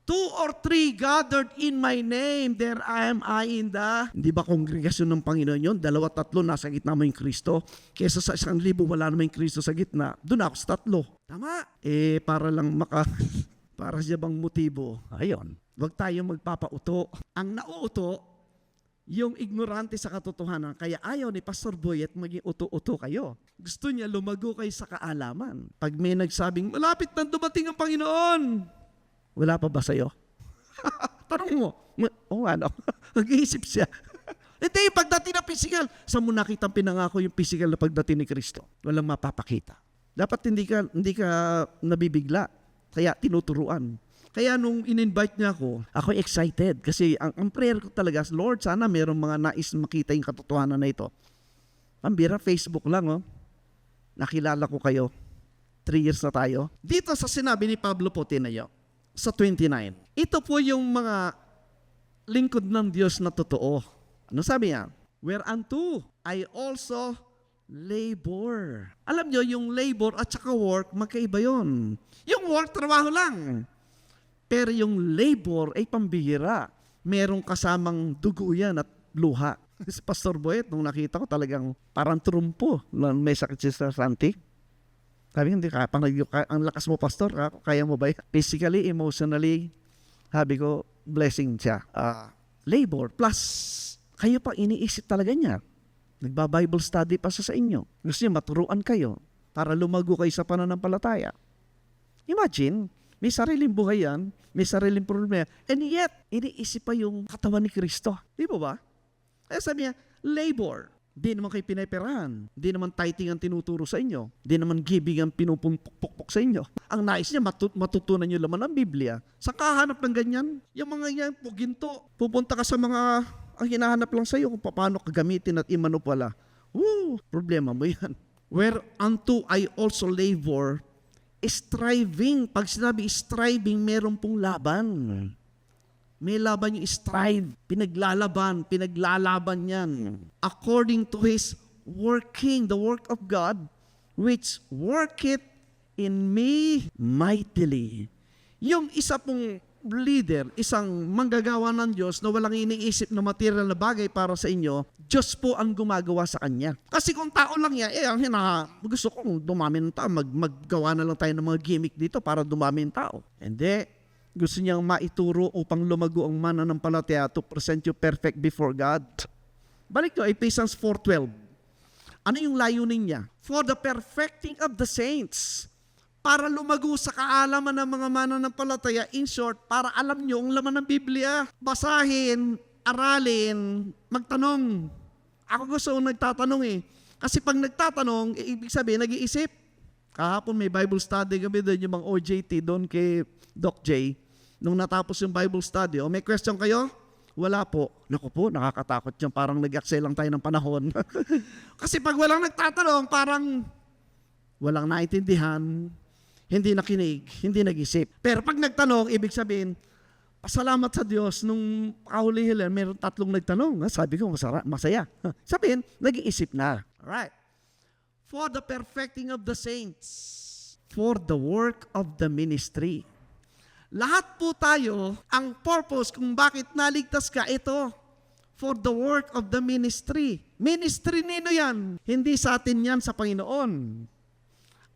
2 or 3 gathered in my name, there am I in the... Hindi ba kongregasyon ng Panginoon yun? 2-3 nasa gitna mo yung Kristo. Kesa sa 1,000 wala naman yung Kristo sa gitna. Doon ako sa 3. Tama? Para lang para siya bang motibo. Ayun. Huwag tayong magpapauto. Ang nauuto, yung ignorante sa katotohanan. Kaya ayaw ni Pastor Boy at maging uto-uto kayo. Gusto niya lumago kayo sa kaalaman. Pag may nagsabing, malapit na dumating ang Panginoon. Wala pa ba sa'yo? Tanong mo. Ano? Nag-iisip siya. Hindi, pagdating ng physical. Saan mo nakita pinangako yung physical na pagdating ni Kristo? Walang mapapakita. Dapat hindi ka nabibigla. Kaya tinuturuan. Kaya nung in-invite niya ako excited. Kasi ang prayer ko talaga, Lord, sana mayroong mga nais makita yung katotohanan na ito. Pambira, Facebook lang, nakilala ko kayo. 3 years na tayo. Dito sa sinabi ni Pablo po, tinayo, sa 29. Ito po yung mga lingkod ng Diyos na totoo. Ano sabi niya? Whereunto I also labor. Alam nyo, yung labor at saka work, magkaiba yun. Yung work, trabaho lang. Pero yung labor ay pambihira. Merong kasamang dugo yan at luha. Si Pastor Boyet, nung nakita ko talagang parang trumpo. May sakit si Sister Santi. Sabi, hindi ka, ang lakas mo, Pastor, kaya mo ba? Physically, emotionally, sabi ko, blessing siya. Labor, plus, kayo pa iniisip talaga niya. Nagba-Bible study pa sa inyo. Gusto niya maturuan kayo para lumago kayo sa pananampalataya. Imagine, may sariling buhay yan, may sariling problema, and yet, iniisip pa yung katawan ni Kristo. Di ba? Kaya sabi niya, labor. Di naman kayo pinaperahan. Di naman tithing ang tinuturo sa inyo. Di naman giving ang pinupumpok sa inyo. Ang nais niya, matutunan niyo laman ng Biblia. Sa kahanap ng ganyan, yung mga yan, puginto. Pupunta ka sa mga, ang hinahanap lang sa iyo kung paano kagamitin at imano pala. Problema mo yan. Whereunto I also labor, striving. Pag sinabi striving, meron pong laban. May laban yung strive, pinaglalaban yan. According to His working, the work of God, which worketh in me mightily. Yung isa pong leader, isang manggagawa ng Diyos na walang iniisip na material na bagay para sa inyo, Diyos po ang gumagawa sa kanya. Kasi kung tao lang yan, gusto kong dumami ng tao, maggawa na lang tayo ng mga gimmick dito para dumami ng tao. Hindi. Gusto niyang maituro upang lumago ang mananampalataya to present you perfect before God. Balik to Ephesians 4:12. Ano yung layunin niya? For the perfecting of the saints. Para lumago sa kaalaman ng mga mananampalataya. In short, para alam niyo ang laman ng Biblia. Basahin, aralin, magtanong. Ako gusto kong nagtatanong Kasi pag nagtatanong, ibig sabihin, nag-iisip. Kahapon may Bible study kami doon, yung mga OJT doon kay Doc J. Nung natapos yung Bible study, may question kayo? Wala po. Naku po, nakakatakot yan. Parang nag-excel lang tayo ng panahon. Kasi pag walang nagtatanong, parang walang naintindihan, hindi nakinig, hindi nag-isip. Pero pag nagtanong, ibig sabihin, pasalamat sa Diyos, nung kahulihilan, mayroon 3 nagtanong. Sabi ko, masaya. Sabihin, nag-iisip na. Alright. For the perfecting of the saints, for the work of the ministry. Lahat po tayo, ang purpose kung bakit naligtas ka, ito, for the work of the ministry. Ministry nino yan? Hindi sa atin yan, sa Panginoon.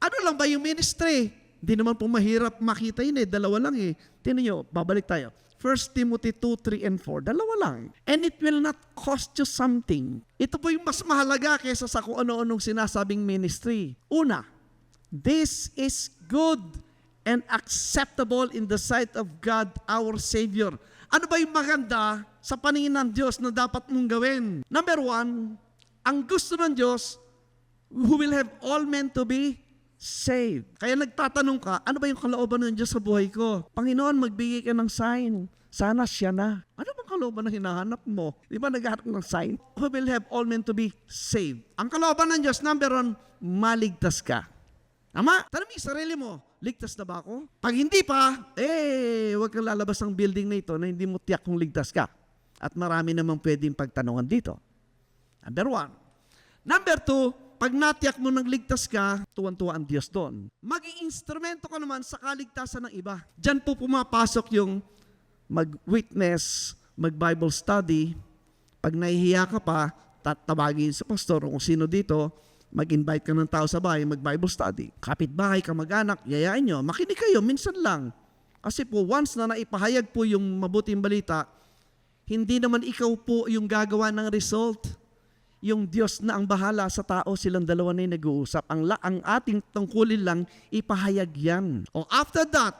Ano lang ba yung ministry? Hindi naman po mahirap makita yun dalawa lang Tingnan nyo, babalik tayo. 1 Timothy 2, 3, and 4. Dalawa lang. And it will not cost you something. Ito po yung mas mahalaga kaysa sa kung ano-anong sinasabing ministry. Una, this is good and acceptable in the sight of God, our Savior. Ano ba yung maganda sa paningin ng Diyos na dapat mong gawin? Number 1, ang gusto ng Diyos, who will have all men to be saved. Kaya nagtatanong ka, ano ba yung kalooban ng Diyos sa buhay ko? Panginoon, magbigay ka ng sign. Sana siya na. Ano bang kalooban na hinahanap mo? Di ba naghahanap ng sign? Who will have all men to be saved. Ang kalooban ng Diyos, number 1, maligtas ka. Tama? Tanong yung sarili mo, ligtas na ba ako? Pag hindi pa, huwag kang lalabas ng building na ito na hindi mo tiyak kung ligtas ka. At marami namang pwedeng pagtanungan dito. Number 1. Number 2, pag natiyak mo nang ligtas ka, tuwan-tuwa ang Diyos doon. Maging instrumento ka naman sa kaligtasan ng iba. Diyan po pumapasok yung mag-witness, mag-Bible study. Pag nahihiya ka pa, tatawagin sa pastor kung sino dito, mag-invite ka ng tao sa bahay, mag-Bible study. Kapitbahay, kamag-anak, yayain nyo, makinig kayo, minsan lang. Kasi po, once na naipahayag po yung mabuting balita, hindi naman ikaw po yung gagawa ng result. Yung Diyos na ang bahala sa tao, silang dalawa na yung nag-uusap. Ang ating tungkulin lang, ipahayag yan. O after that,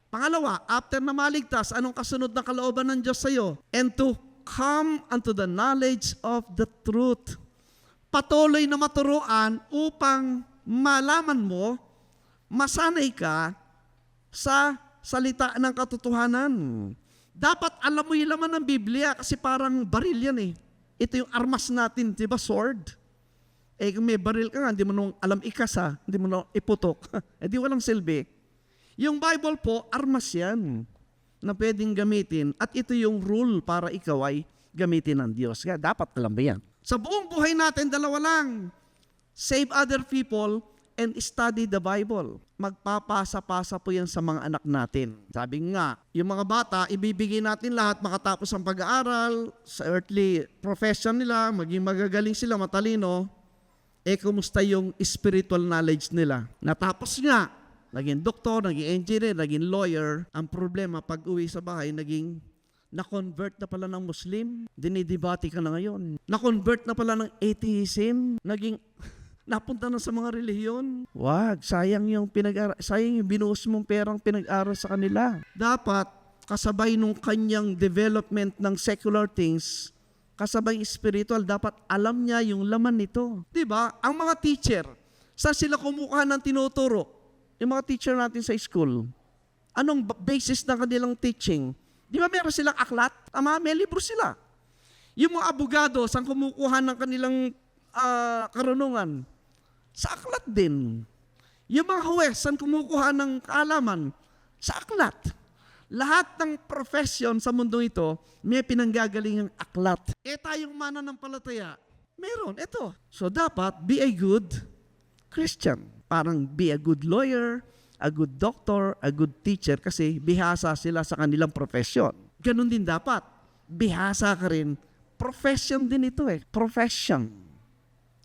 pangalawa, after na maligtas, anong kasunod na kalooban ng Diyos sa'yo? And to come unto the knowledge of the truth. Patuloy na maturuan upang malaman mo, masanay ka sa salita ng katotohanan. Dapat alam mo yung laman ng Biblia kasi parang baril yan eh. Ito yung armas natin, di ba? Sword. Kung may baril ka nga, hindi mo nung alam ikasa, hindi mo nung iputok, di walang silbi. Yung Bible po, armas yan na pwedeng gamitin at ito yung rule para ikaw ay gamitin ng Diyos. Kaya dapat alam mo yan. Sa buong buhay natin, dalawa lang. Save other people and study the Bible. Magpapasa-pasa po yan sa mga anak natin. Sabi nga, yung mga bata, ibibigay natin lahat makatapos ang pag-aaral, sa earthly profession nila, maging magagaling sila, matalino, kumusta yung spiritual knowledge nila? Natapos nga, naging doktor, naging engineer, naging lawyer. Ang problema, pag uwi sa bahay, na-convert na pala ng Muslim, dinidebate ka na ngayon. Na-convert na pala ng atheism, napunta na sa mga relihiyon. Wag, sayang yung binuhos mong perang pinag-aral sa kanila. Dapat, kasabay nung kanyang development ng secular things, kasabay spiritual, dapat alam niya yung laman nito. Diba? Ang mga teacher, saan sila kumukuha ng tinuturo? Yung mga teacher natin sa school, anong basis ng kanilang teaching? Di ba meron silang aklat? Tama, may libro sila. Yung mga abogado, saan kumukuha ng kanilang karunungan? Sa aklat din. Yung mga huwes, saan kumukuha ng kaalaman? Sa aklat. Lahat ng profession sa mundo ito, may pinanggagaling ng aklat. Tayong mananampalataya, meron, ito. So dapat, be a good Christian. Parang be a good lawyer, a good doctor, a good teacher, kasi bihasa sila sa kanilang profession. Ganon din dapat. Bihasa ka rin. Profession din ito Profession.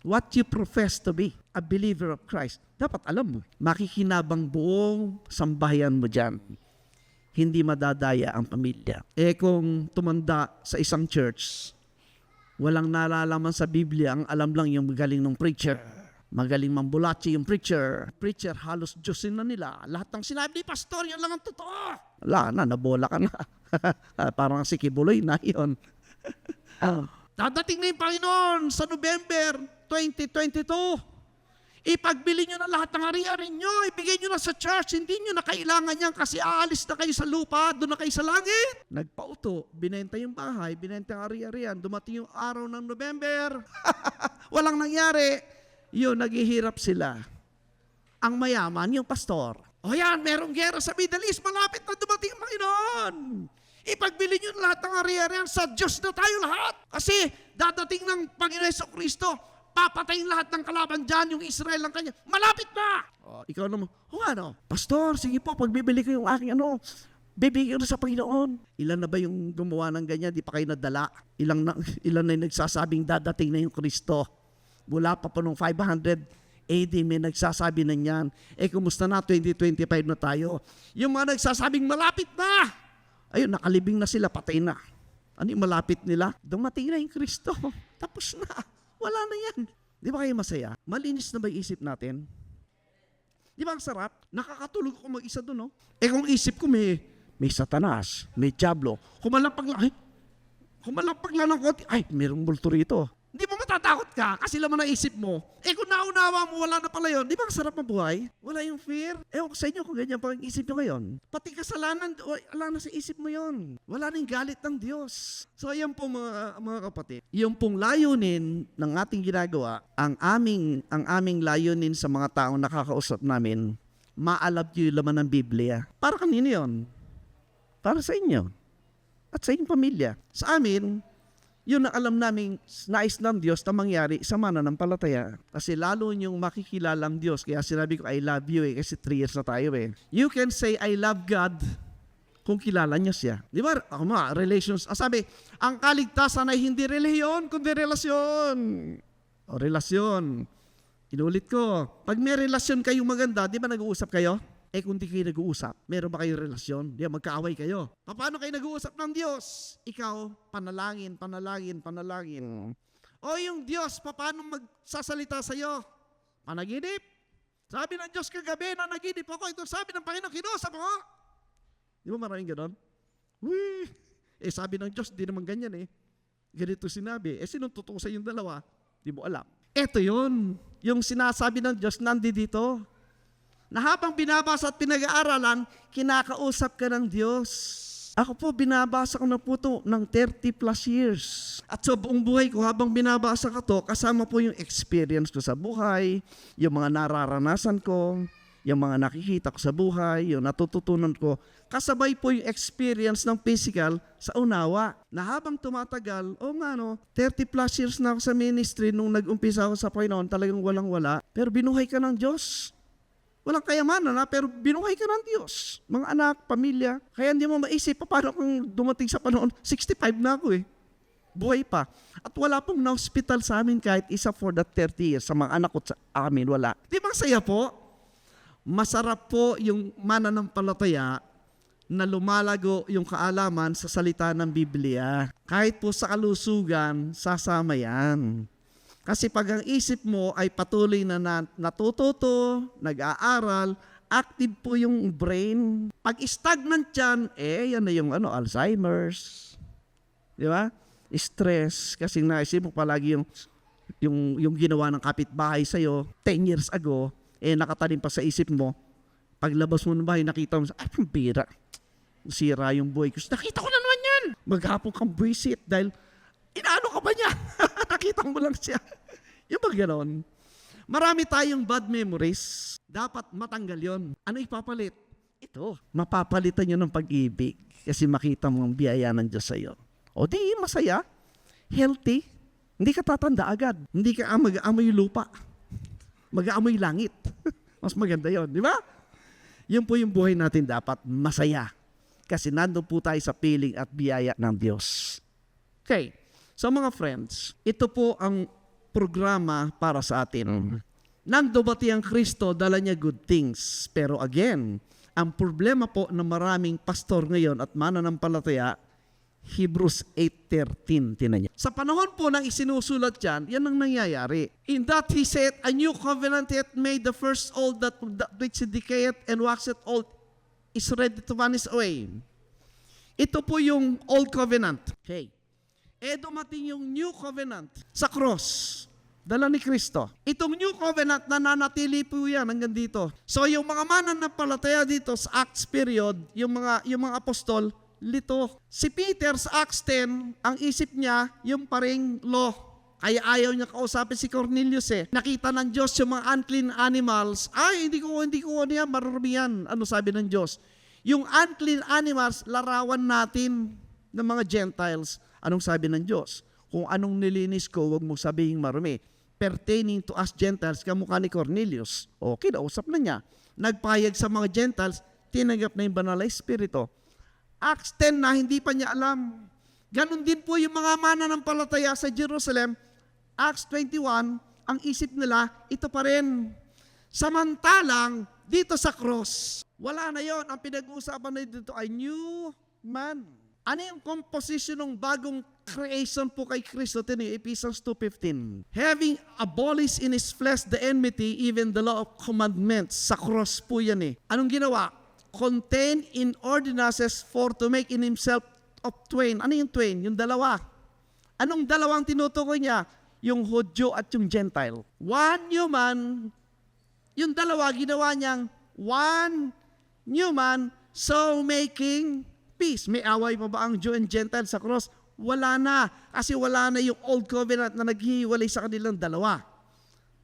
What you profess to be, a believer of Christ. Dapat alam mo, makikinabang buong sambahayan mo dyan. Hindi madadaya ang pamilya. Kung tumanda sa isang church, walang nalalaman sa Biblia, ang alam lang yung magaling ng preacher. Magaling mambulachi yung preacher. Preacher, halos Diyosin na nila. Lahat ng sinabi ni pastor, yan lang ang totoo. Wala na, nabola ka na. Parang si Kibuloy na yun. Dadating na yung Panginoon sa November 2022. Ipagbili nyo na lahat ng ari-ari nyo, ibigay nyo na sa church, hindi nyo na kailangan yan kasi aalis na kayo sa lupa, doon na kayo sa langit. Nagpauto, binenta yung bahay, binenta yung ari-arian, dumating yung araw ng November, walang nangyari. Yun, naghihirap sila. Ang mayaman, yung pastor. O yan, merong gera sa Middle East, malapit na dumating ang Panginoon. Ipagbili nyo na lahat ng ari-arian, sa Diyos na tayo lahat. Kasi dadating ng Panginoon Jesucristo, papatayin lahat ng kalaban dyan, yung Israel lang kanya. Malapit na! Ikaw naman, pastor, sige po, pagbibili ko yung aking bibigyan ko sa Panginoon. Ilan na ba yung gumawa ng ganyan, di pa kayo nadala? Ilan na yung nagsasabing dadating na yung Kristo? Mula pa nung 500 AD may nagsasabi na yan. Kumusta na, 2025 na tayo. Yung mga nagsasabing malapit na! Ayun, nakalibing na sila, patay na. Ano yung malapit nila? Dumating na yung Kristo. Tapos na. Wala na yan. Di ba kayo masaya? Malinis na ba yung isip natin? Di ba ang sarap? Nakakatulog ako mag-isa doon, no? Kung isip ko may satanas, may diablo, kumalampag lang ng konti, ay, mayroong multo rito. Di ba matatakot ka kasi laman na isip mo? Kung naunawa mo, wala na pala yun. Di ba ang sarap mabuhay? Wala yung fear. Sa inyo kung ganyan pa ang isip nyo ngayon. Pati kasalanan, wala na sa isip mo yun. Wala nang galit ng Diyos. So ayan po mga kapatid. Yung pong layunin ng ating ginagawa, ang aming layunin sa mga taong nakakausap namin, maalab nyo yung laman ng Biblia. Para kanino yun? Para sa inyo. At sa inyong pamilya. Sa amin, yun ang alam namin nais ng Diyos na mangyari sa mananampalataya. Kasi lalo niyong makikilala ang Diyos. Kaya sinabi ko, I love you kasi 3 years na tayo You can say, I love God kung kilala niyo siya. Di ba? Relations. Sabi, ang kaligtasan ay hindi relihiyon, kundi relasyon. Relasyon. Inulit ko. Pag may relasyon kayong maganda, di ba nag-uusap kayo? Kung di kayo nag-uusap, meron ba kayong relasyon? Di ba, magkaaway kayo. Paano kayo nag-uusap ng Diyos? Ikaw, panalangin. O yung Diyos, paano magsasalita sa'yo? Panaginip. Sabi ng Diyos kagabi, nanaginip ako. Ito sabi ng Panginoon, kinusap ako. Di ba maraming ganon? Sabi ng Diyos, di naman ganyan Ganito sinabi. Sinong totoo sa yung dalawa? Di mo alam. Ito yun. Yung sinasabi ng Diyos, nandito. Na habang binabasa at pinag-aaralan, kinakausap ka ng Diyos. Ako po, binabasa ko na po ito ng 30 plus years. At sa buong buhay ko, habang binabasa ko to, kasama po yung experience ko sa buhay, yung mga nararanasan ko, yung mga nakikita ko sa buhay, yung natututunan ko, kasabay po yung experience ng physical sa unawa. Na habang tumatagal, 30 plus years na ako sa ministry, nung nag-umpisa ako sa Panginoon, talagang walang-wala. Pero binuhay ka ng Diyos. Walang kayamanan pero binuhay ka ng Diyos. Mga anak, pamilya. Kaya hindi mo maisip, paano kung dumating sa panahon, 65 na ako buhay pa. At wala pong na-hospital sa amin kahit isa for that 30 years. Sa mga anak ko sa amin, wala. Di ba saya po? Masarap po yung mananampalataya na lumalago yung kaalaman sa salita ng Biblia. Kahit po sa kalusugan, sasama yan. Kasi pag ang isip mo ay patuloy na natututo, nag-aaral, active po yung brain. Pag stagnant yan, yan na yung Alzheimer's. Di ba? Stress. Kasi naisip mo palagi yung ginawa ng kapitbahay sa'yo 10 years ago, nakatanim pa sa isip mo. Paglabas mo ng bahay, nakita mo, pambira. Sira yung buhay ko. Nakita ko na naman yan. Maghapon kang buwisit dahil inaano ka ba niya? Nakita mo lang siya. Yung ba ganon? Marami tayong bad memories. Dapat matanggal yon. Ano ipapalit? Ito. Mapapalitan nyo ng pag-ibig kasi makita mo ang biyaya ng Diyos sa'yo. O di, masaya. Healthy. Hindi ka tatanda agad. Hindi ka mag-aamoy lupa. Mag-aamoy langit. Mas maganda yon, di ba? Yun po yung buhay natin dapat masaya. Kasi nandun po tayo sa piling at biyaya ng Diyos. Okay. So mga friends, ito po ang programa para sa atin. Nang dumating ang Kristo, dala niya good things. Pero again, ang problema po ng maraming pastor ngayon at mananampalataya, Hebrews 8:13, tinan niya. Sa panahon po ng isinusulat yan, yan ang nangyayari. In that he said, a new covenant yet made the first old that which decayeth and waxeth old is ready to vanish away. Ito po yung old covenant. Okay. Dumating yung new covenant sa cross. Dala ni Kristo. Itong new covenant na nanatili po yan hanggang dito. So yung mga mananampalataya dito sa Acts period, yung mga apostol, lito. Si Peter sa Acts 10, ang isip niya, yung paring law. Kaya ayaw niya kausapin si Cornelius Nakita ng Diyos yung mga unclean animals. Hindi ko niya marurumi yan. Ano sabi ng Diyos? Yung unclean animals, larawan natin ng mga Gentiles. Anong sabi ng Diyos? Kung anong nilinis ko, huwag mo sabihin marumi. Pertaining to us Gentiles, kamukha ni Cornelius. Okay, nausap na niya. Nagpayag sa mga Gentiles, tinanggap na yung banal na Espiritu. Acts 10 na hindi pa niya alam. Ganon din po yung mga mananampalataya sa Jerusalem. Acts 21, ang isip nila, ito pa rin. Samantalang, dito sa cross, wala na yon. Ang pinag-uusapan na dito ay new man. Ano yung composition ng bagong creation po kay Kristo? Ito yung Ephesians 2:15. Having abolished in His flesh the enmity, even the law of commandments. Sa cross po yan Anong ginawa? Contained in ordinances for to make in Himself of twain. Ano yung twain? Yung dalawa. Anong dalawang tinutukoy niya? Yung Hudyo at yung Gentile. One new man. Yung dalawa, ginawa niyang one new man, so making peace. May away pa ba ang Jew and Gentile sa cross? Wala na. Kasi wala na yung old covenant na naghihiwalay sa kanilang dalawa.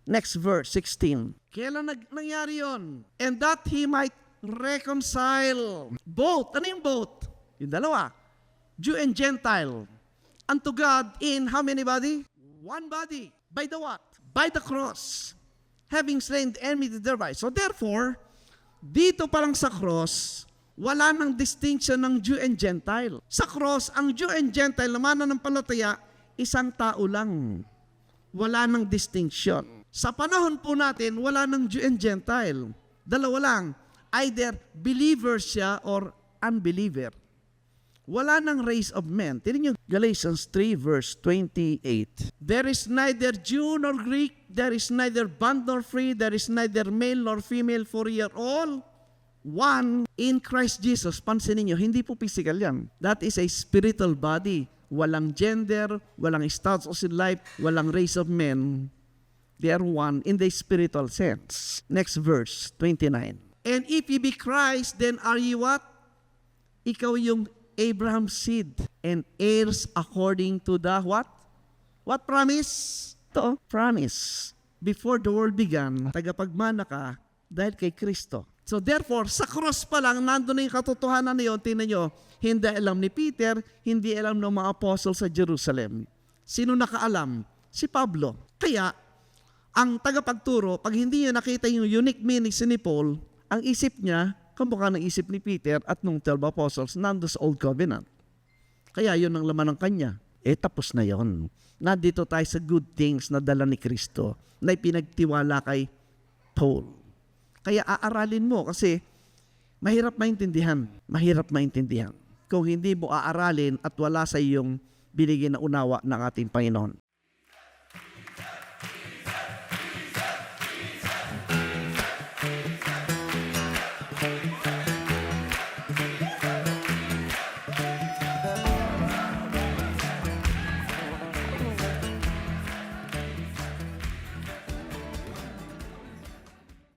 Next verse, 16. Kailan nangyari yon? And that He might reconcile both. Ano yung both? Yung dalawa. Jew and Gentile. Unto God in how many body? One body. By the what? By the cross. Having slain the enemy thereby. So therefore, dito pa lang sa cross, wala nang distinction ng Jew and Gentile. Sa cross, ang Jew and Gentile na mananampalataya, isang tao lang. Wala nang distinction. Sa panahon po natin, wala nang Jew and Gentile. Dalawa lang. Either believer siya or unbeliever. Wala nang race of men. Tingnan niyo Galatians 3 verse 28. There is neither Jew nor Greek, there is neither bond nor free, there is neither male nor female, for ye are all one in Christ Jesus. Pansinin niyo, hindi po physical yan. That is a spiritual body. Walang gender, walang status in life, walang race of men. They are one in the spiritual sense. Next verse, 29. And if ye be Christ, then are ye what? Ikaw yung Abraham's seed and heirs according to the what? What promise? Ito, promise. Before the world began, tagapagmana ka dahil kay Kristo. So therefore, sa cross pa lang, nandun na yung katotohanan na yun. Tingnan nyo, hindi alam ni Peter, hindi alam ng mga apostle sa Jerusalem. Sino nakaalam? Si Pablo. Kaya, ang tagapagturo, pag hindi niya nakita yung unique meaning ni Paul, ang isip niya, kamukha ng isip ni Peter at nung 12 apostles, nando sa Old Covenant. Kaya yun ang laman ng kanya. Tapos na yon. Nandito tayo sa good things na dala ni Kristo na ipinagtiwala kay Paul. Kaya aaralin mo kasi mahirap maintindihan. Mahirap maintindihan. Kung hindi mo aaralin at wala sa iyong binigyan na unawa ng ating Panginoon.